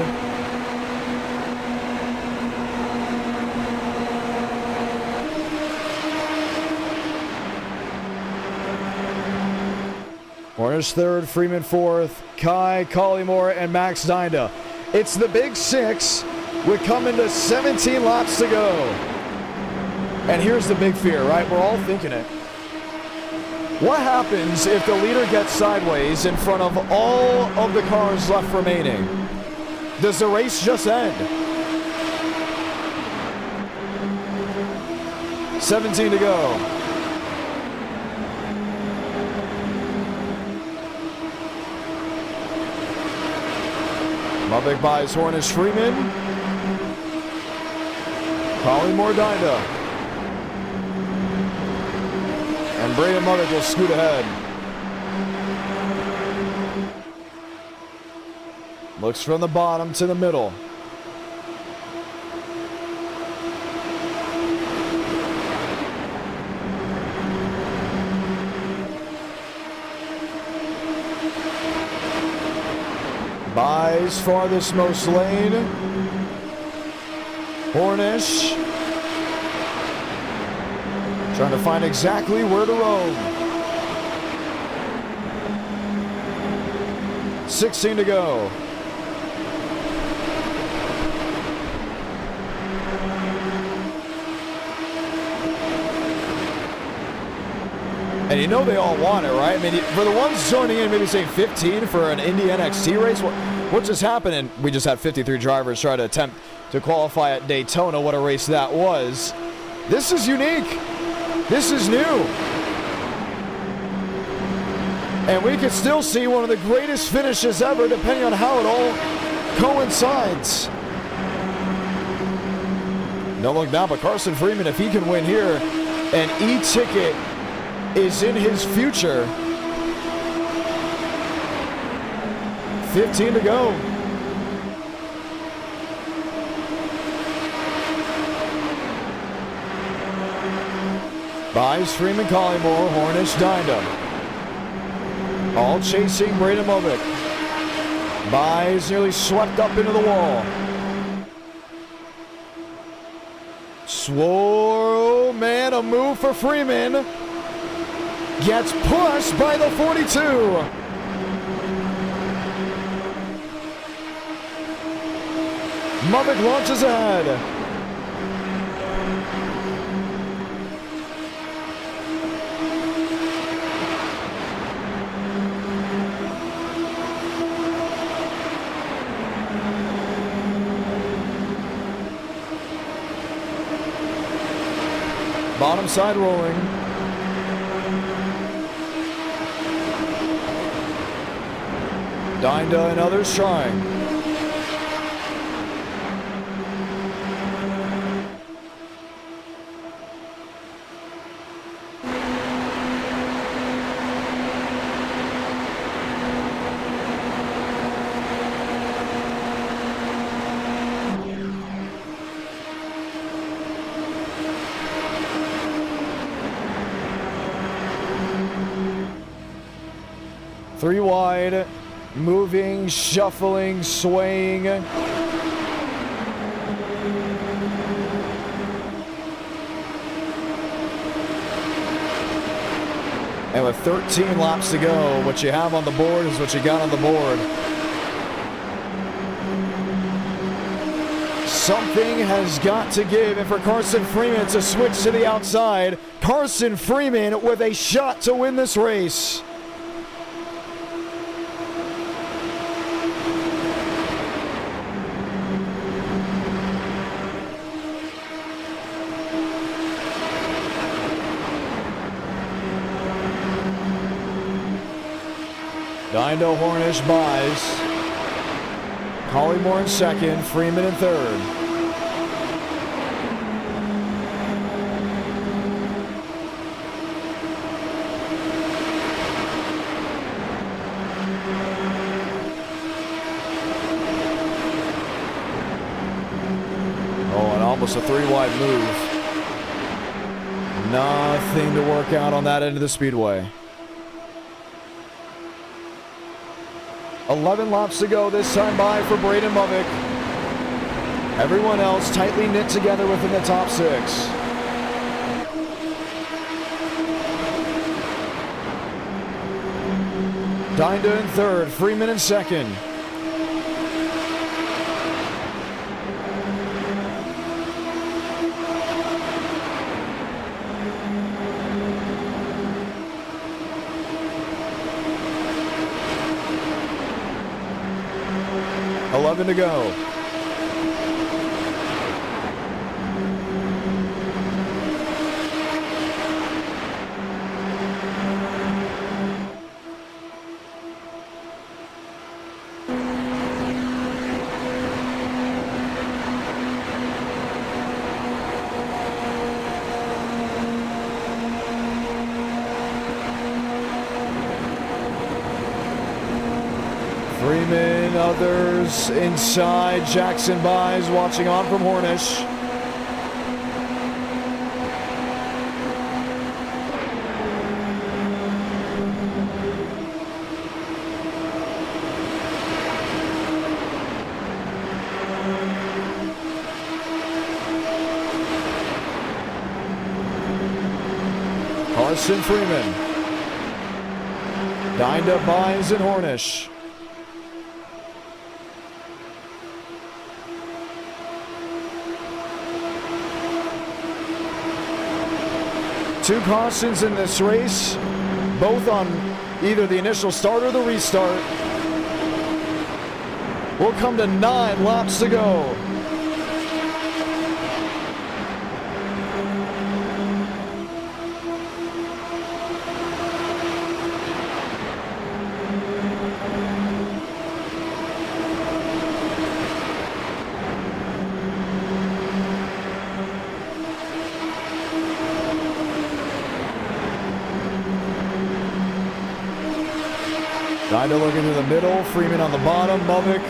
Hornish third, Freeman fourth, Kai, Collymore, and Max Dinda. It's the big six. We're coming to 17 laps to go. And here's the big fear, right? We're all thinking it. What happens if the leader gets sideways in front of all of the cars left remaining? Does the race just end? 17 to go. Mubik buys Hornish Freeman. Collymore Dinda. And Braden Mubik will scoot ahead. Looks from the bottom to the middle. Buys farthest most lane. Hornish. Trying to find exactly where to roam. 16 to go. And you know they all want it, right? I mean, for the ones joining in, maybe saying 15 for an Indy NXT race, what just happened? And we just had 53 drivers try to attempt to qualify at Daytona. What a race that was. This is unique. This is new. And we could still see one of the greatest finishes ever, depending on how it all coincides. No look down, but Carson Freeman, if he can win here, an e-ticket is in his future. 15 to go. Buys Freeman, Collymore, Hornish, Dinda. All chasing Braden Mubik. Buys nearly swept up into the wall. Swore, man, a move for Freeman. Gets pushed by the 42. Mubik launches ahead. Bottom side rolling. Dinda and others trying. Three wide, moving, shuffling, swaying. And with 13 laps to go, what you have on the board is what you got on the board. Something has got to give, and for Carson Freeman to switch to the outside. Carson Freeman with a shot to win this race. Dinda, Hornish buys. Collymore in second, Freeman in third. Oh, and almost a three-wide move. Nothing to work out on that end of the speedway. 11 laps to go this time by for Braden Movick. Everyone else tightly knit together within the top 6. Dinda in third, Freeman in second. To go. Freeman, others inside. Jackson buys, watching on from Hornish. Carson Freeman. Dinda buys and Hornish. Two cautions in this race, both on either the initial start or the restart. We'll come to 9 laps to go. Dinda looking to the middle, Freeman on the bottom, Movick.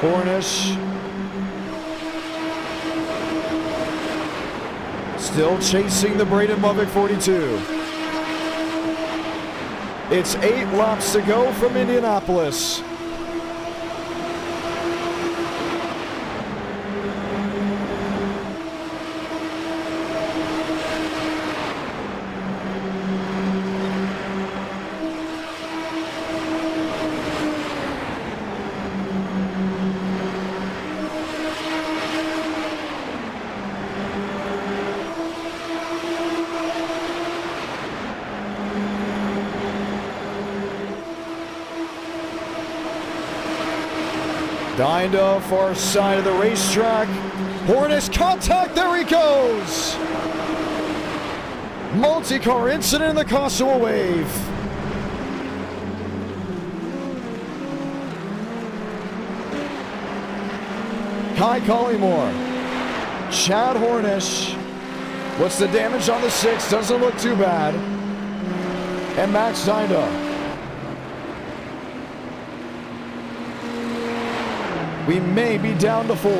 Hornish. Still chasing the Braden Movick 42. It's 8 laps to go from Indianapolis. Dinda, far side of the racetrack. Hornish contact, there he goes! Multi-car incident in the Costa Wave. Kai Collymore. Chad Hornish. What's the damage on the 6? Doesn't look too bad. And Max Dinda. We may be down to 4.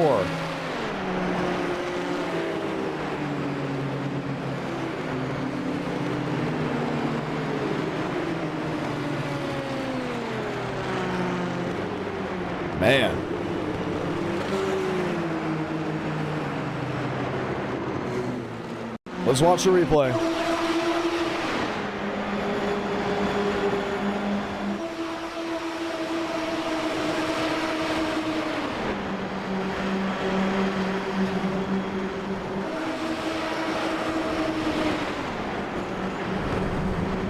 Man. Let's watch the replay.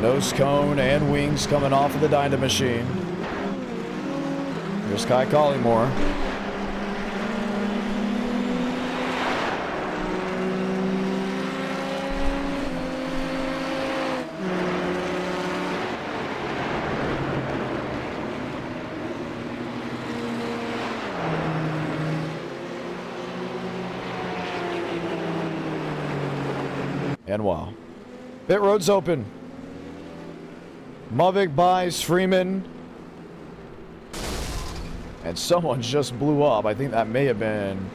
Nose cone and wings coming off of the Dinda machine. Here's Kai Collymore. And wow. Pit road's open. Movick buys Freeman. And someone just blew up. I think that may have been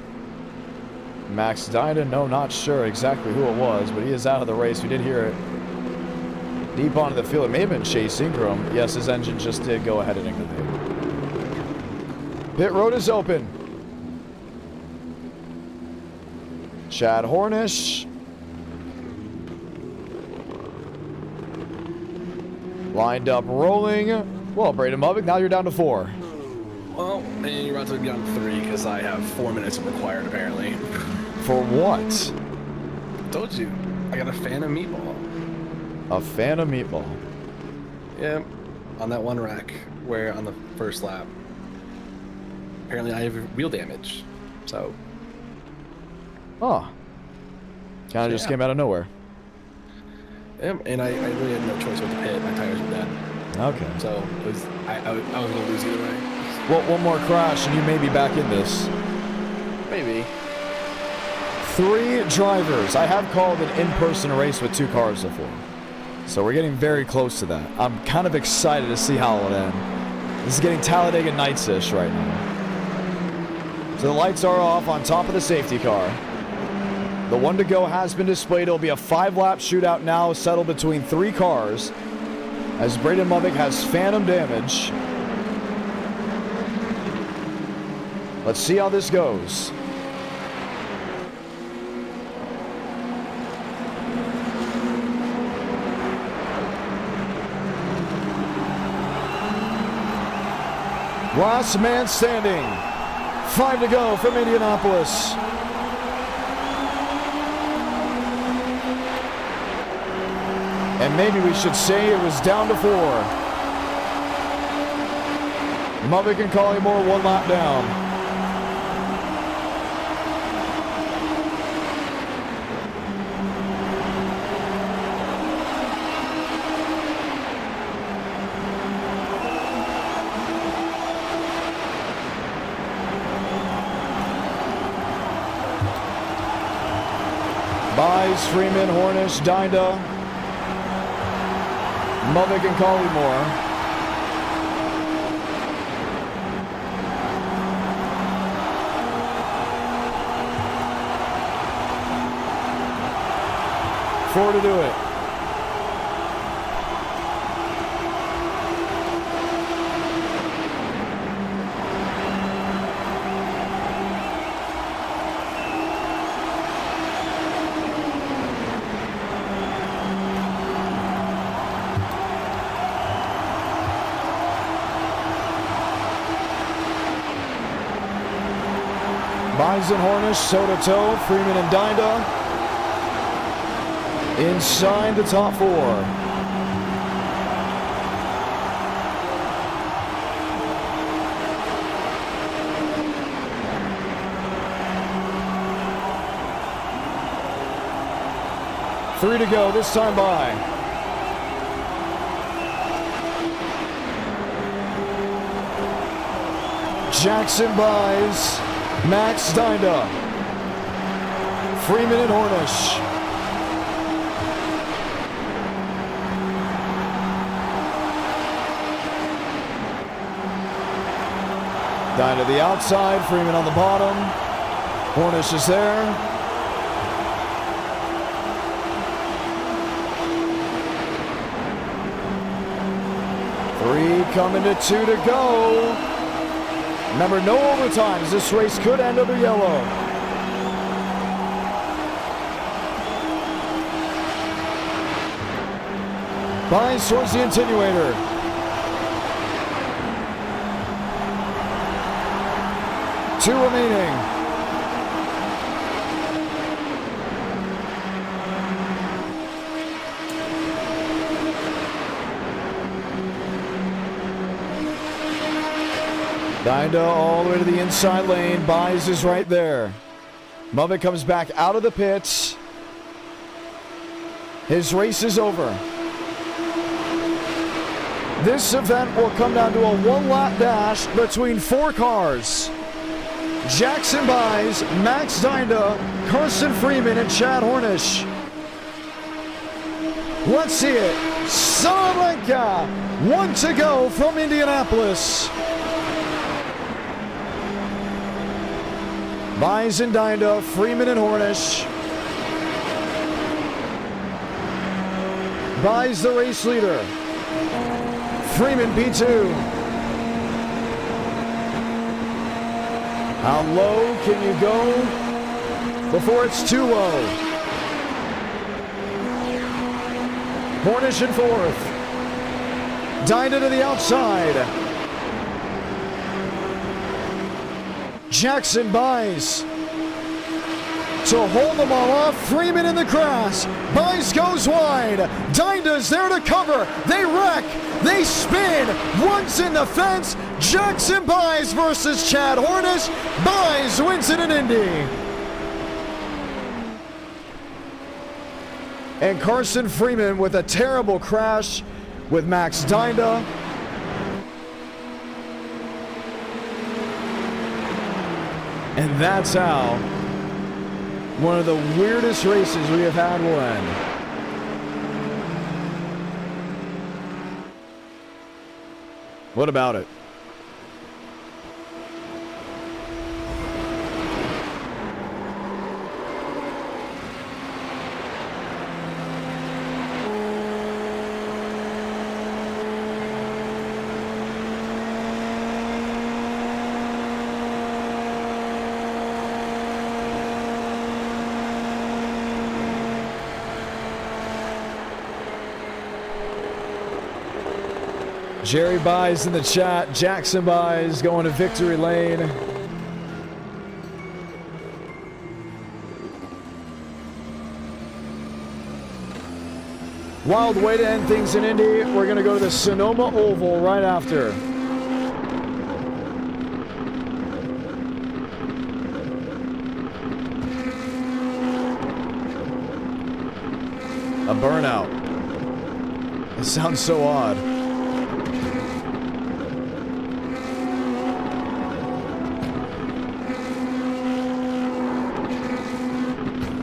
Max Dyna, no, not sure exactly who it was, but he is out of the race. We did hear it deep onto the field. It may have been Chase Ingram. Yes, his engine just did go ahead and ignite. Pit road is open. Chad Hornish. Lined up rolling. Well, Braden Mubbock, now you're down to 4. Well, and you're about to be on 3 because I have 4 minutes required apparently. For what? Told you, I got a Phantom meatball. A Phantom meatball. Yeah, on that one rack where on the first lap. Apparently I have wheel damage, so. Oh. Kind of just came out of nowhere. Yeah, and I really had no choice but to pit. My tires were dead. Okay. So it was, I was going to lose either way. Well, one more crash and you may be back in this. Maybe. 3 drivers. I have called an in-person race with 2 cars before. So we're getting very close to that. I'm kind of excited to see how it'll end. This is getting Talladega Nights-ish right now. So the lights are off on top of the safety car. The 1 to go has been displayed. It'll be a 5-lap shootout now, settled between 3 cars, as Braden Mubbock has phantom damage. Let's see how this goes. Last man standing. 5 to go from Indianapolis. And maybe we should say it was down to 4. Mubbock and Collymore 1 lap down. Buys, Freeman, Hornish, Dinda, Mubbock and Collymore. Four to do it. Bison, Hornish, toe-to-toe, Freeman and Dinda inside the top 4. Three to go this time by. Jackson buys. Max Dinda, Freeman and Hornish. Dinda the outside, Freeman on the bottom. Hornish is there. Three coming to 2 to go. Remember, no overtimes. This race could end under yellow. Buys towards the attenuator. Two remaining. Dinda all the way to the inside lane. Buys is right there. Mubbock comes back out of the pits. His race is over. This event will come down to a 1-lap dash between 4 cars. Jackson Buys, Max Dinda, Carson Freeman, and Chad Hornish. Let's see it. Salamanca, 1 to go from Indianapolis. Buys and Dinda, Freeman and Hornish. Buys the race leader. Freeman P2. How low can you go before it's too low? Hornish in fourth. Dinda to the outside. Jackson buys to hold them all off. Freeman in the grass. Buys goes wide. Dinda's there to cover. They wreck. They spin. One's in the fence. Jackson Buys versus Chad Hornish. Buys wins it in Indy. And Carson Freeman with a terrible crash with Max Dinda. And that's how one of the weirdest races we have had will end. What about it? Jerry Buys in the chat. Jackson Buys going to victory lane. Wild way to end things in Indy. We're going to go to the Sonoma Oval right after. A burnout. It sounds so odd.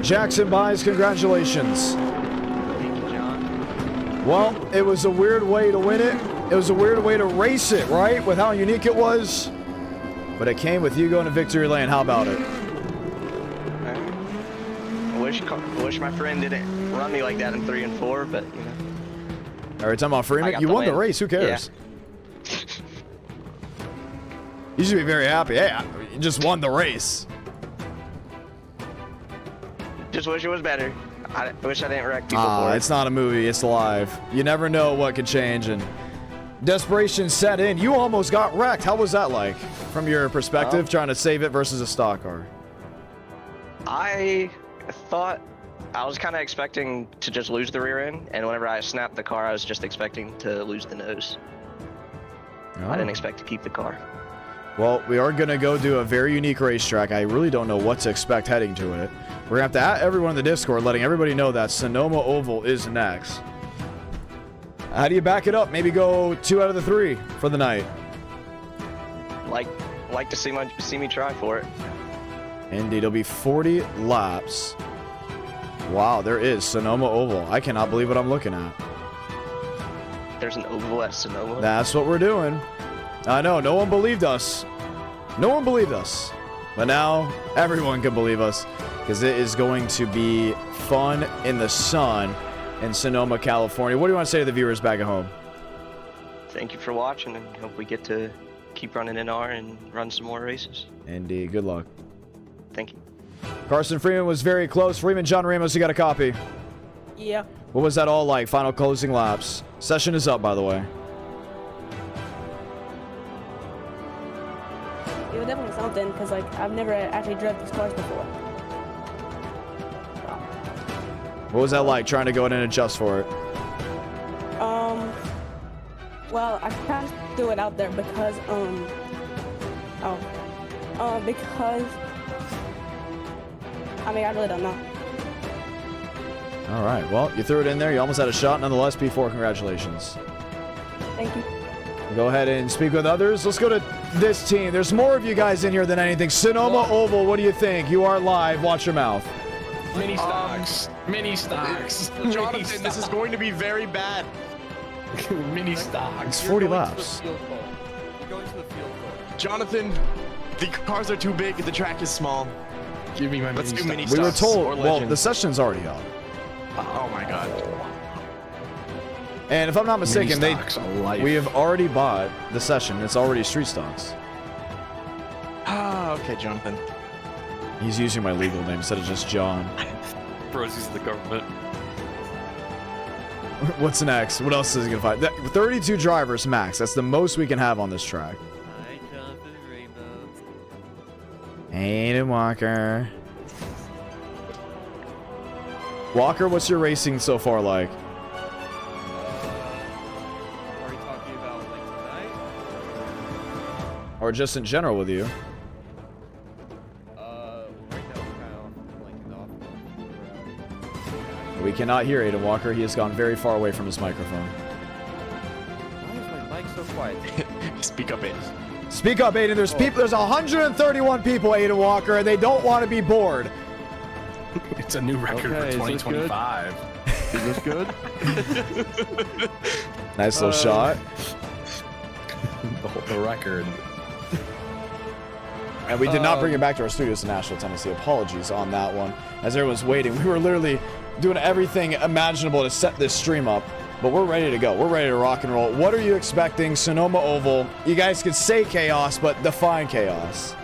Jackson Buys, congratulations. Thank you, John. Well, it was a weird way to win it. It was a weird way to race it, right? With how unique it was. But it came with you going to victory lane. How about it? I wish my friend didn't run me like that in 3 and 4, but you know. All right, talking about Freeman. You won the race. Who cares? Yeah. You should be very happy. Hey, you just won the race. Just wish it was better. I wish I didn't wreck people for it. It's not a movie. It's live. You never know what could change, and desperation set in. You almost got wrecked. How was that like, from your perspective, trying to save it versus a stock car? I thought I was kind of expecting to just lose the rear end, and whenever I snapped the car, I was just expecting to lose the nose. I didn't expect to keep the car. Well, we are going to go do a very unique racetrack. I really don't know what to expect heading to it. We're going to have to add everyone in the Discord, letting everybody know that Sonoma Oval is next. How do you back it up? Maybe go 2 out of the 3 for the night. Like to see me try for it. Indeed, it'll be 40 laps. Wow, there is Sonoma Oval. I cannot believe what I'm looking at. There's an oval at Sonoma. That's what we're doing. I know, no one believed us. No one believed us. But now, everyone can believe us. Because it is going to be fun in the sun in Sonoma, California. What do you want to say to the viewers back at home? Thank you for watching, and hope we get to keep running NR and run some more races. Indeed, good luck. Thank you. Carson Freeman was very close. Freeman, John Ramos, you got a copy. Yeah. What was that all like? Final closing laps. Session is up, by the way. It was definitely something, because like I've never actually driven these cars before. What was that like, trying to go in and adjust for it? Well, I kind of threw it out there because, because, I mean, I really don't know. All right, well, you threw it in there. You almost had a shot. Nonetheless, P4, congratulations. Thank you. We'll go ahead and speak with others. Let's go to this team. There's more of you guys in here than anything. Sonoma Oval, what do you think? You are live. Watch your mouth. Mini stocks. Mini stocks. Jonathan, this is going to be very bad. Mini stocks. It's 40 laps. Jonathan, The cars are too big. The track is small. Give me my Let's do mini We were stocks told, or well, the legends. session's already up. Oh my god. And if I'm not mistaken, we have already bought the session. It's already street stocks. Ah, okay, Jonathan. He's using my legal name instead of just John. Bro's using the government. What's next? What else is he gonna find? 32 drivers max. That's the most we can have on this track. Hi, Jonathan Ramos. Aiden Walker. Walker, what's your racing so far like? Are we talking about like tonight? Or just in general with you? Right now we're kind of like off. We cannot hear Aiden Walker. He has gone very far away from his microphone. Why is my mic so quiet? Speak up, Aiden. Speak up, Aiden. There's people. There's 131 people, Aiden Walker, and they don't want to be bored. It's a new record for 2025. Is this good? Nice little shot. The record. And we did not bring it back to our studios in Nashville, Tennessee. Apologies on that one. As everyone's waiting, we were literally doing everything imaginable to set this stream up. But we're ready to go. We're ready to rock and roll. What are you expecting? Sonoma Oval. You guys could say chaos, but define chaos.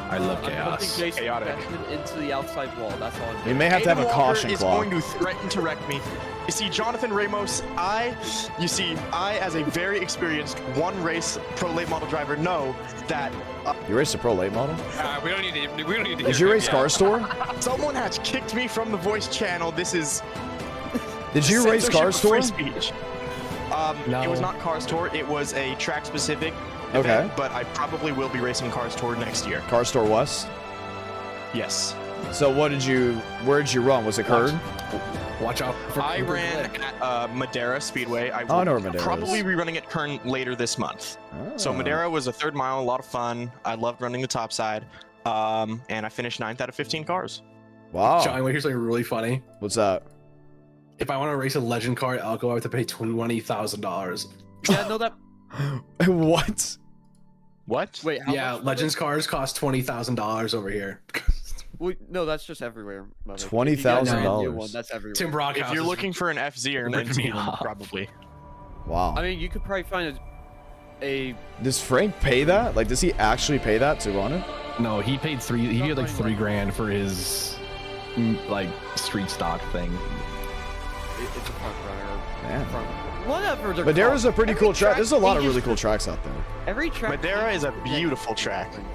I love chaos. Chaotic. Into the outside wall. That's all. You may have to have a Aiden caution Walker is clause. going to threaten to wreck me. You see, Jonathan Ramos, I, as a very experienced one-race pro late model driver, know that You raced a pro late model? We don't need to. We don't need to. Did you race Car Store? someone has kicked me from the voice channel. This is Did you race Car censorship Store? of free speech. No. It was not Car Store. It was a track-specific Okay. event, but I probably will be racing Car Store next year. Car Store West? Yes. So where did you run? Was it Kern? Watch out for I Cooper ran Glick. at Madera Speedway. I Oh, I know where Madera probably is. be running at Kern later this month. So Oh. Madera was a third mile, a lot of fun. I loved running the top side. And I finished 9th out of 15 cars. Wow. John, here's something really funny. What's that? If I want to race a legend car at Elko, I have to pay $20,000. Yeah, no, that. What? What? Wait, how Yeah, much for Legends this? cars cost $20,000 over here. Well, no, that's just everywhere. Mother. $20,000. If you guys have a new one, That's everywhere. Tim Brockhouse. If you're is- looking for an FZ or an ripping me NT, off. probably. Wow. I mean, you could probably find a Does Frank pay that? Like, does he actually pay that to run it? No, he paid He paid like $3,000 for his like street stock thing. it's a front runner. Man. Front, whatever. they're Madera's a called. pretty Every cool track. There's a lot of changes really cool for- tracks out there. Every track. Madera is a changes for beautiful next track. thing.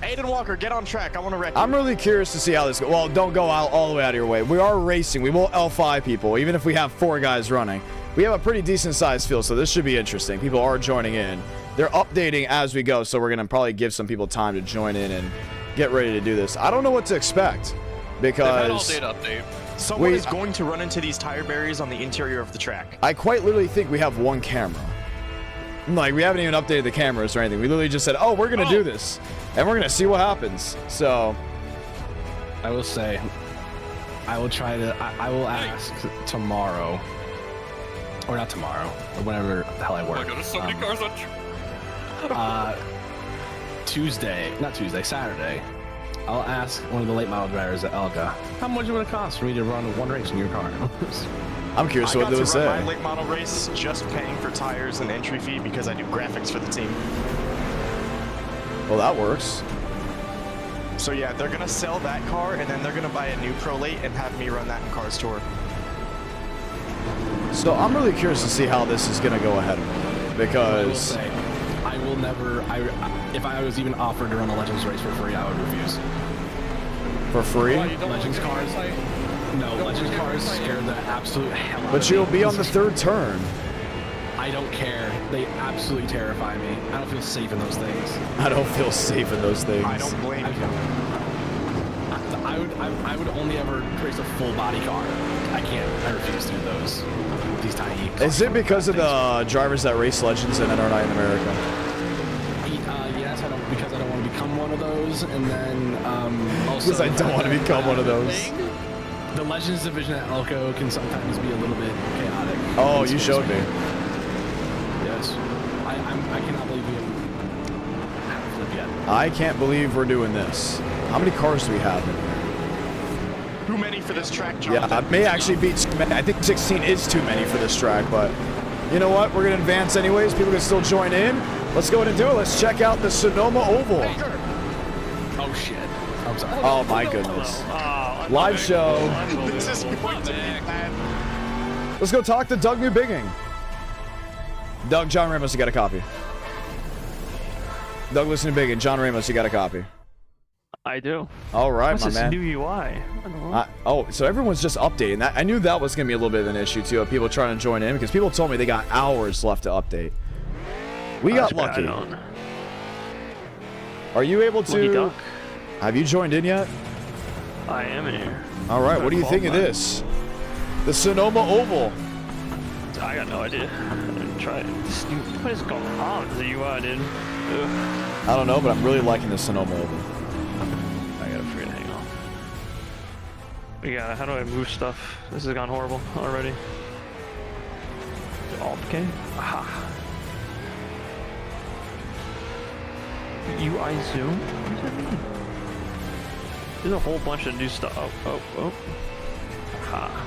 Aiden Walker, get on track. I want to wreck you. I'm really curious to see how this goes. Well, don't go out all the way out of your way. We are racing. We will L5 people, even if we have 4 guys running. We have a pretty decent sized field, so this should be interesting. People are joining in. They're updating as we go, so we're going to probably give some people time to join in and get ready to do this. I don't know what to expect They've had all because day to update. Someone Wait, is going to run into these tire barriers on the interior of the track. I quite literally think we have 1 camera. Like, we haven't even updated the cameras or anything. We literally just said, oh, we're going to do this, and we're going to see what happens. So, I will say, I will try to. I will ask tomorrow, or not tomorrow, or whenever the hell I Oh work. my god, there's so many cars on. Saturday. I'll ask one of the late model drivers at Elka, how much would it cost for me to run 1 race in your car? I'm curious I what got they to would run say. my late model race just paying for tires and entry fee because I do graphics for the team. Well, that works. So yeah, they're gonna sell that car and then they're gonna buy a new Pro Late and have me run that in Cars Tour. So I'm really curious to see how this is going to go ahead of me, I will because say, I will never. If I was even offered to run a Legends race for free, I would refuse. for free. Legends cars. No, Legends cars scare the absolute hell out of me. But you'll be on the 3rd turn. I don't care. They absolutely terrify me. I don't feel safe in those things. I don't feel safe in those things. I don't blame you. I would only ever race a full body car. I can't. I refuse to do those. These tiny. Is it because of the drivers that race Legends and NR9 in America? Yes, because I don't want to become one of those, and then also Because I don't want to become one of those. The Legends division at Elko can sometimes be a little bit chaotic. Oh, you showed me. Yes. I cannot believe you. of yet. I can't believe we're doing this. How many cars do we have in here? Too many for this track, Yeah, Jonathan. I may actually beat. I think 16 is too many for this track, but you know what? We're gonna advance anyways. People can still join in. Let's go ahead and do it. Let's check out the Sonoma Oval. Oh shit. I'm sorry. Oh my goodness. Live show. This is going to be bad. Let's go talk to Doug Newbigging. Doug, John Ramos, you got a copy. Douglas Newbigging, John Ramos, you got a copy. I do. All right, What's my this man. new UI? I don't know. Oh, so everyone's just updating that. I knew that was going to be a little bit of an issue, too, of people trying to join in, because people told me they got hours left to update. We got lucky. Are you able Lucky to... duck. Have you joined in yet? I am in here. All right, what do you think of this? The Sonoma Oval. I got no idea. I didn't try it. What is going on with the UI, dude? Ugh. I don't know, but I'm really liking the Sonoma Oval. I gotta forget. Hang on. Yeah, how do I move stuff? This has gone horrible already. Alt K. Aha. UI zoom? What does that mean? There's a whole bunch of new stuff. Oh. Aha.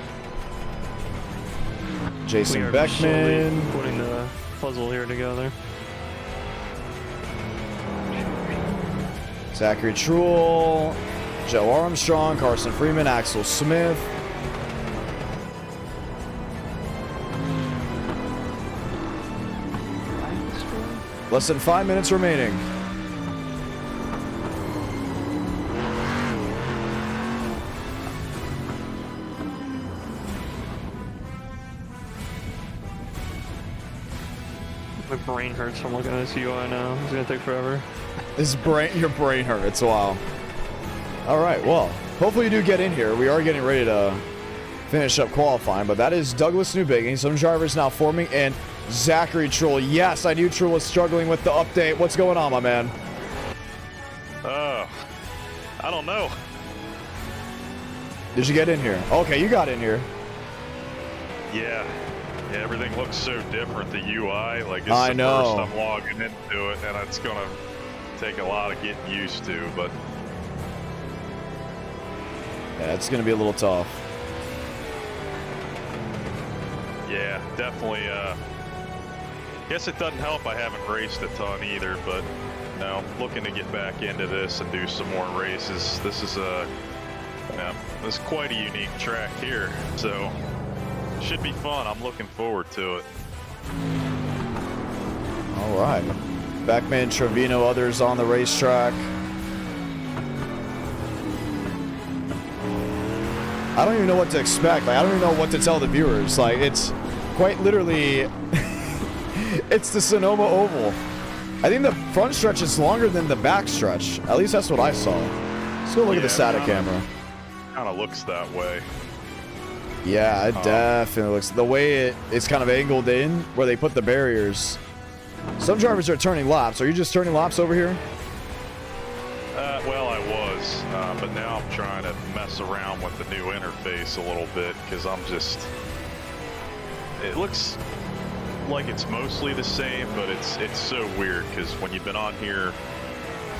Jason We are Beckman. slowly putting the puzzle here together. Zachary Truel. Joe Armstrong. Carson Freeman. Axel Smith. Less than 5 minutes remaining. My brain hurts from looking at this UI now. It's gonna take forever. Your brain hurts. Wow. All right. Well, hopefully you do get in here. We are getting ready to finish up qualifying, but that is Douglas Newbigging. Some drivers now forming, and Zachary Truel. Yes, I knew Truel was struggling with the update. What's going on, my man? I don't know. Did you get in here? Okay, you got in here. Yeah, everything looks so different. The UI, like it's I the know. first I'm logging into it, and it's gonna take a lot of getting used to. But Yeah, it's going to be a little tough. yeah, definitely. Guess it doesn't help I haven't raced a ton either, but no, looking to get back into this and do some more races. This is this is quite a unique track here, so should be fun. I'm looking forward to it. All right. Beckman, Trevino, others on the racetrack. I don't even know what to expect. Like, I don't even know what to tell the viewers. Like, it's quite literally, it's the Sonoma Oval. I think the front stretch is longer than the back stretch. At least that's what I saw. Let's go look at the static camera. Kind of looks that way. Yeah, it definitely looks. The way it's kind of angled in, where they put the barriers. Some drivers are turning laps. Are you just turning laps over here? Well, I was, but now I'm trying to mess around with the new interface a little bit because it looks like it's mostly the same, but it's so weird because when you've been on here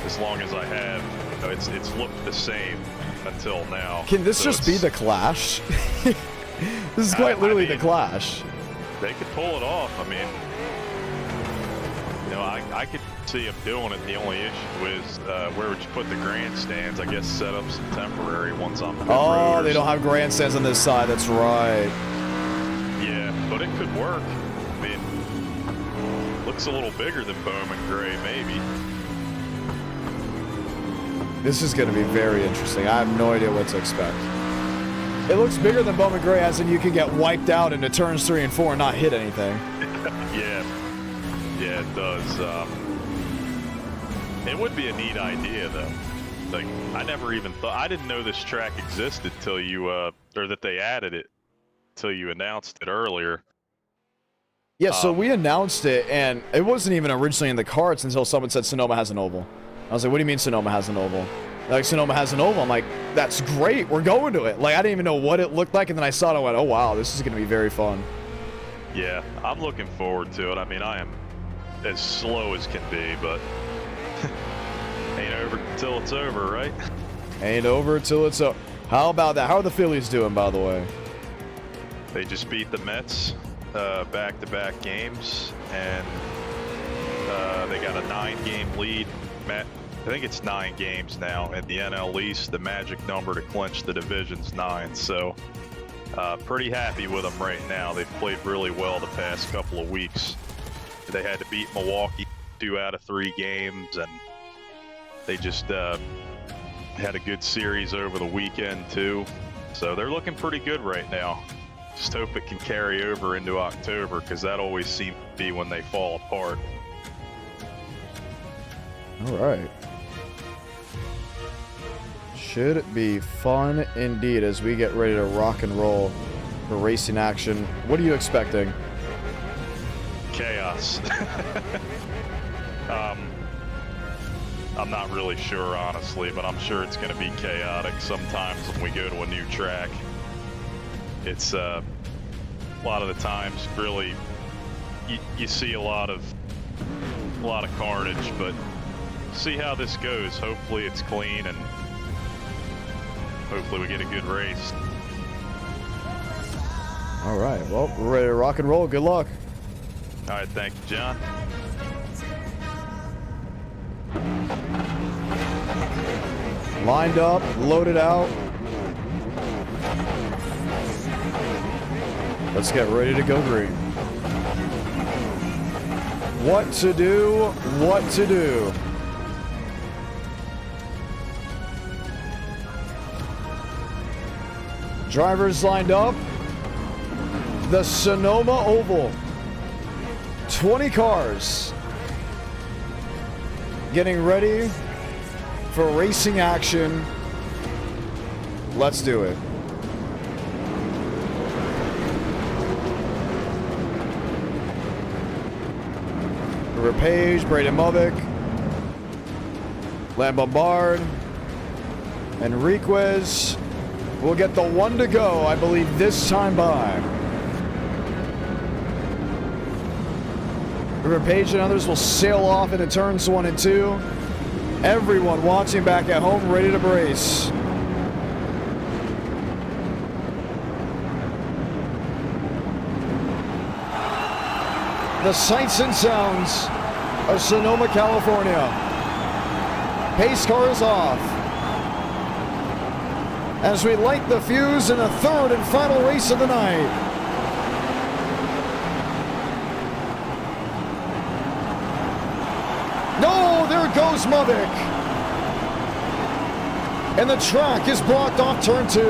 as long as I have, it's looked the same until now. Can this So just be the Clash? This is quite literally the Clash. They could pull it off. I mean, I could see them doing it. The only issue is where would you put the grandstands? I guess set up some temporary ones on the Oh, they don't have grandstands on this side. That's right. Yeah, but it could work. I mean, looks a little bigger than Bowman Gray, maybe. This is going to be very interesting. I have no idea what to expect. It looks bigger than Bowman Gray, as in you can get wiped out into turns 3 and 4 and not hit anything. Yeah, it does. It would be a neat idea, though. Like, I never even thought, I didn't know this track existed till you, or that they added it till you announced it earlier. Yeah, so we announced it, and it wasn't even originally in the cards until someone said Sonoma has an oval. I was like, what do you mean Sonoma has an oval? They're like, Sonoma has an oval. I'm like, that's great. We're going to it. Like, I didn't even know what it looked like, and then I saw it and I went, oh, wow, this is going to be very fun. Yeah, I'm looking forward to it. I mean, I am as slow as can be, but Ain't over till it's over, right? Ain't over till it's over. How about that? How are the Phillies doing, by the way? They just beat the Mets back-to-back games, and they got a 9-game lead. I think it's 9 games now in the NL East. The magic number to clinch the division's 9. So pretty happy with them right now. They've played really well the past couple of weeks. They had to beat Milwaukee 2 out of 3 games, and they just had a good series over the weekend too. So they're looking pretty good right now. Just hope it can carry over into October, because that always seems to be when they fall apart. All right. Should be fun indeed as we get ready to rock and roll for racing action. What are you expecting? Chaos. I'm not really sure, honestly, but I'm sure it's going to be chaotic sometimes when we go to a new track. It's a lot of the times, really, you see a lot of carnage, but see how this goes. Hopefully it's clean, and hopefully we get a good race. All right, well, we're ready to rock and roll. Good luck. All right, thank you, John. Lined up, loaded out. Let's get ready to go green. What to do, what to do. Drivers lined up. The Sonoma Oval. 20 cars. Getting ready for racing action. Let's do it. River Page, Braden Movick, Lamb Bombard, Enriquez will get the 1 to go, I believe, this time by. River Page and others will sail off into turns 1 and 2. Everyone watching back at home ready to brace. The sights and sounds of Sonoma, California. Pace car is off as we light the fuse in the 3rd and final race of the night. No, there goes Movick. And the track is blocked off turn 2.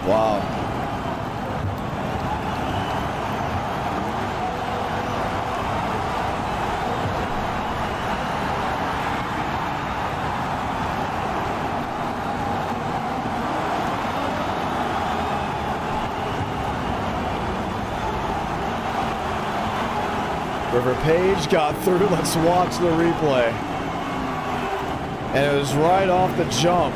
Wow. River Page got through. Let's watch the replay. And it was right off the jump.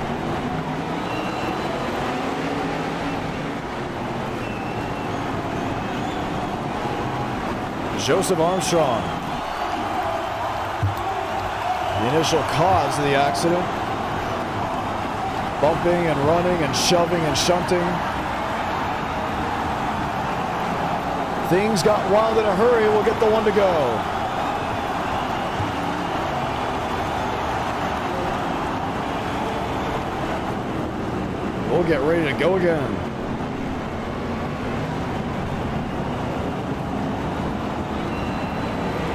Joseph Armstrong. The initial cause of the accident. Bumping and running and shoving and shunting. Things got wild in a hurry. We'll get the 1 to go. We'll get ready to go again.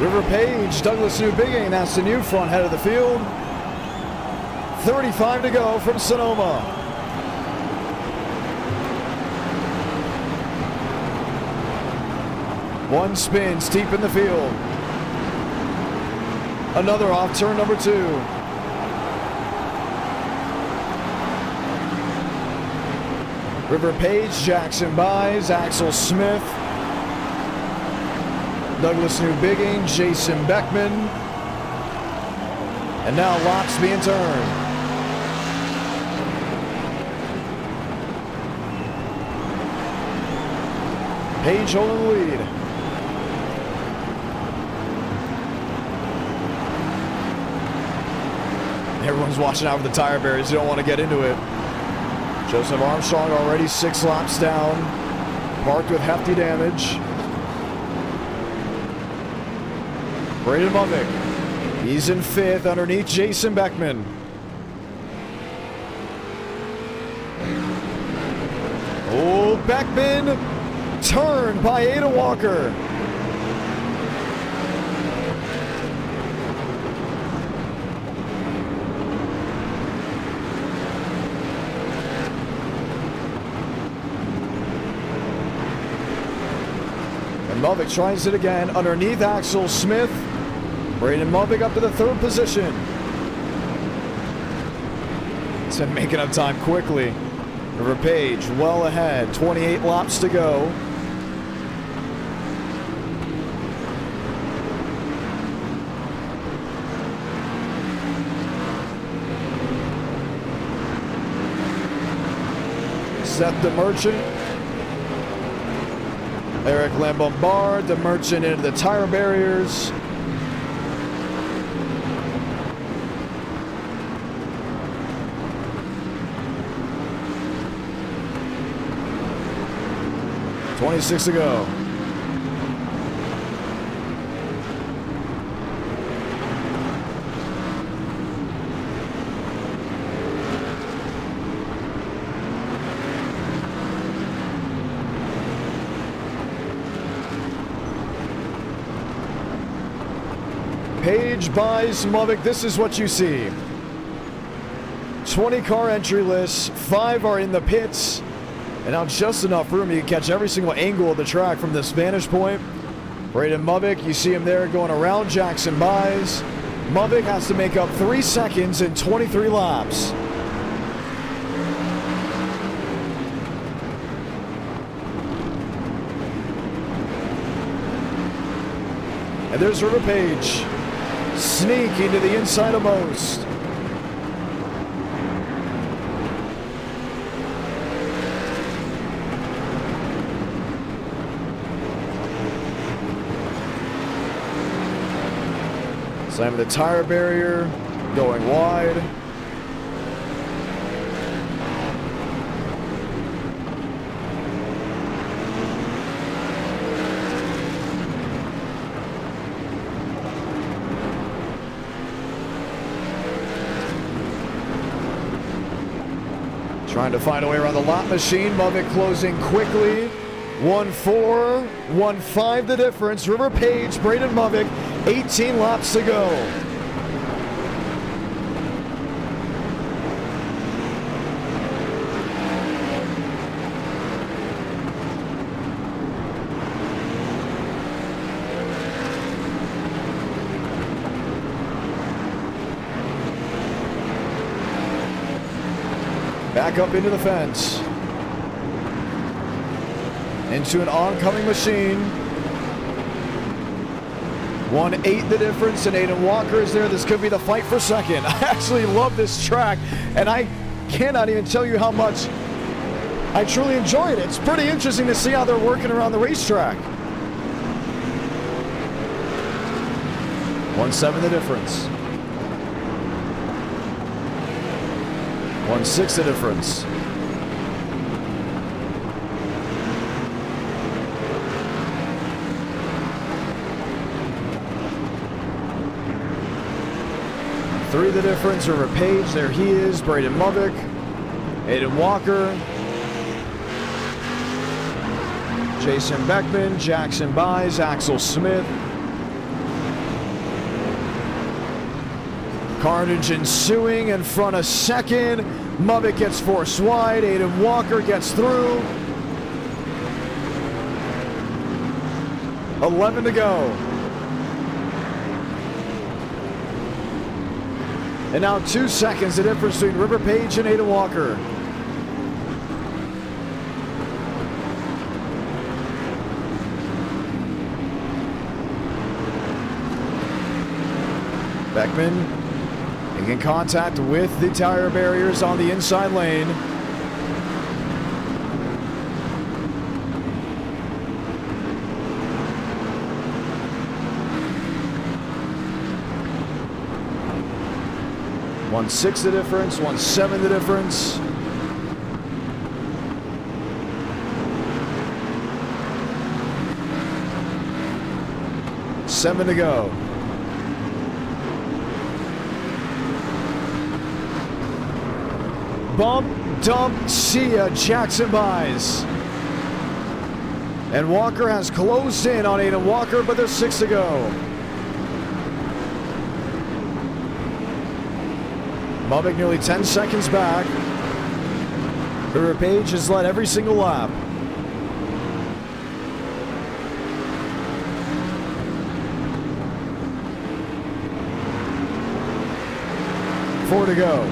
River Page, Douglas New Bigging, that's the new front head of the field. 35 to go from Sonoma. One spins deep in the field. Another off turn number 2. River Page, Jackson buys, Axel Smith, Douglas New Bigging, Jason Beckman, and now laps being turned. Page holding the lead. Everyone's watching out for the tire barriers. You don't want to get into it. Joseph Armstrong already 6 laps down. Parked with hefty damage. Braden Mummick. He's in 5th underneath Jason Beckman. Oh, Beckman turned by Ada Walker. And Mummick tries it again underneath Axel Smith. Braden Mummick up to the 3rd position. He's been making up time quickly. River Page well ahead, 28 laps to go. Seth the Merchant. Eric Lambombard, the Merchant into the tire barriers. .26 to go. Page buys Mummick. This is what you see. 20 car entry lists, 5 are in the pits. And now just enough room you can catch every single angle of the track from this vantage point. Braden Mummick, you see him there going around Jackson Buys. Mummick has to make up 3 seconds in 23 laps. And there's River Page. Sneaking to the inside of most. Slamming the tire barrier, going wide. Trying to find a way around the lap machine. Mummick closing quickly. 1-4, 1-5 the difference. River Page, Braden Mummick, 18 laps to go. Back up into the fence. Into an oncoming machine. 1-8 the difference, and Aiden Walker is there. This could be the fight for second. I actually love this track, and I cannot even tell you how much I truly enjoy it. It's pretty interesting to see how they're working around the racetrack. 1-7 the difference. 1-6 the difference. Three the difference. River Page, there he is. Braden Mummick, Aiden Walker, Jason Beckman, Jackson Buys, Axel Smith. Carnage ensuing in front of second. Mummick gets forced wide. Aiden Walker gets through. 11 to go. And now 2 seconds, the difference between River Page and Aiden Walker. Beckman making contact with the tire barriers on the inside lane. 1.6 the difference, 1.7 the difference. Seven to go. Bump, dump, see ya, Jackson buys. And Walker has closed in on Aiden Walker, but there's 6 to go. Bubbick nearly 10 seconds back. River Page has led every single lap. Four to go.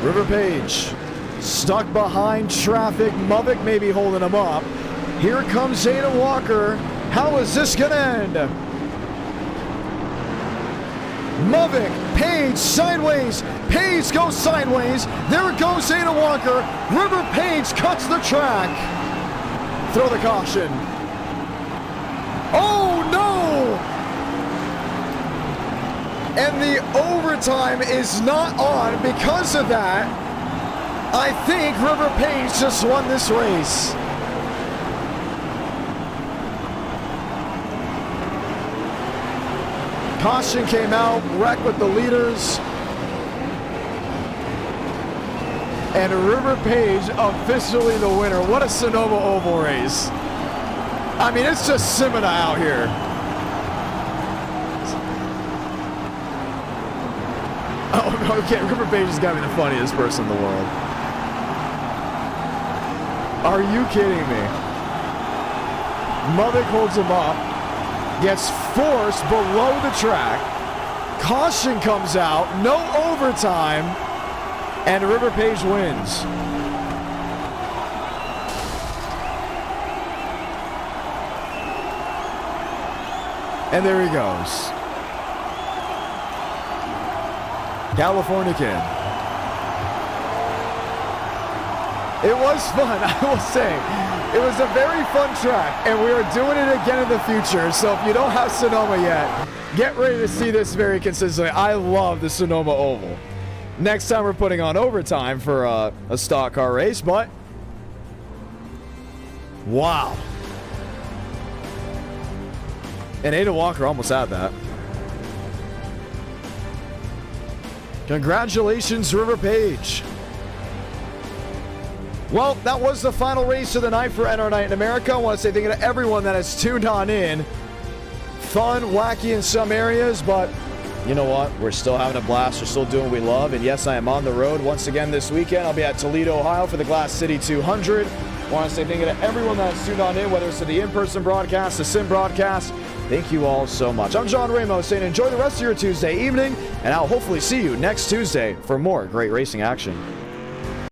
River Page stuck behind traffic. Mubbick maybe holding him up. Here comes Aiden Walker. How is this going to end? Mubbick, Page, sideways. Page goes sideways. There goes Aiden Walker. River Page cuts the track. Throw the caution. Oh, no! And the overtime is not on because of that. I think River Page just won this race. Caution came out, wreck with the leaders. And River Page officially the winner. What a Sonoma Oval race. I mean, it's just Simona out here. Oh, okay, River Page has got to be the funniest person in the world. Are you kidding me? Mubbick holds him up, gets forced below the track. Caution comes out, no overtime, and River Page wins. And there he goes. California Kid. It was fun, I will say. It was a very fun track, and we are doing it again in the future. So if you don't have Sonoma yet, get ready to see this very consistently. I love the Sonoma Oval. Next time we're putting on overtime for a stock car race, but wow. And Aiden Walker almost had that. Congratulations, River Page. Well, that was the final race of the night for NR Night in America. I want to say thank you to everyone that has tuned on in. Fun, wacky in some areas, but you know what? We're still having a blast. We're still doing what we love. And yes, I am on the road once again this weekend. I'll be at Toledo, Ohio for the Glass City 200. I want to say thank you to everyone that has tuned on in, whether it's to the in-person broadcast, the sim broadcast. Thank you all so much. I'm John Ramos saying enjoy the rest of your Tuesday evening, and I'll hopefully see you next Tuesday for more great racing action.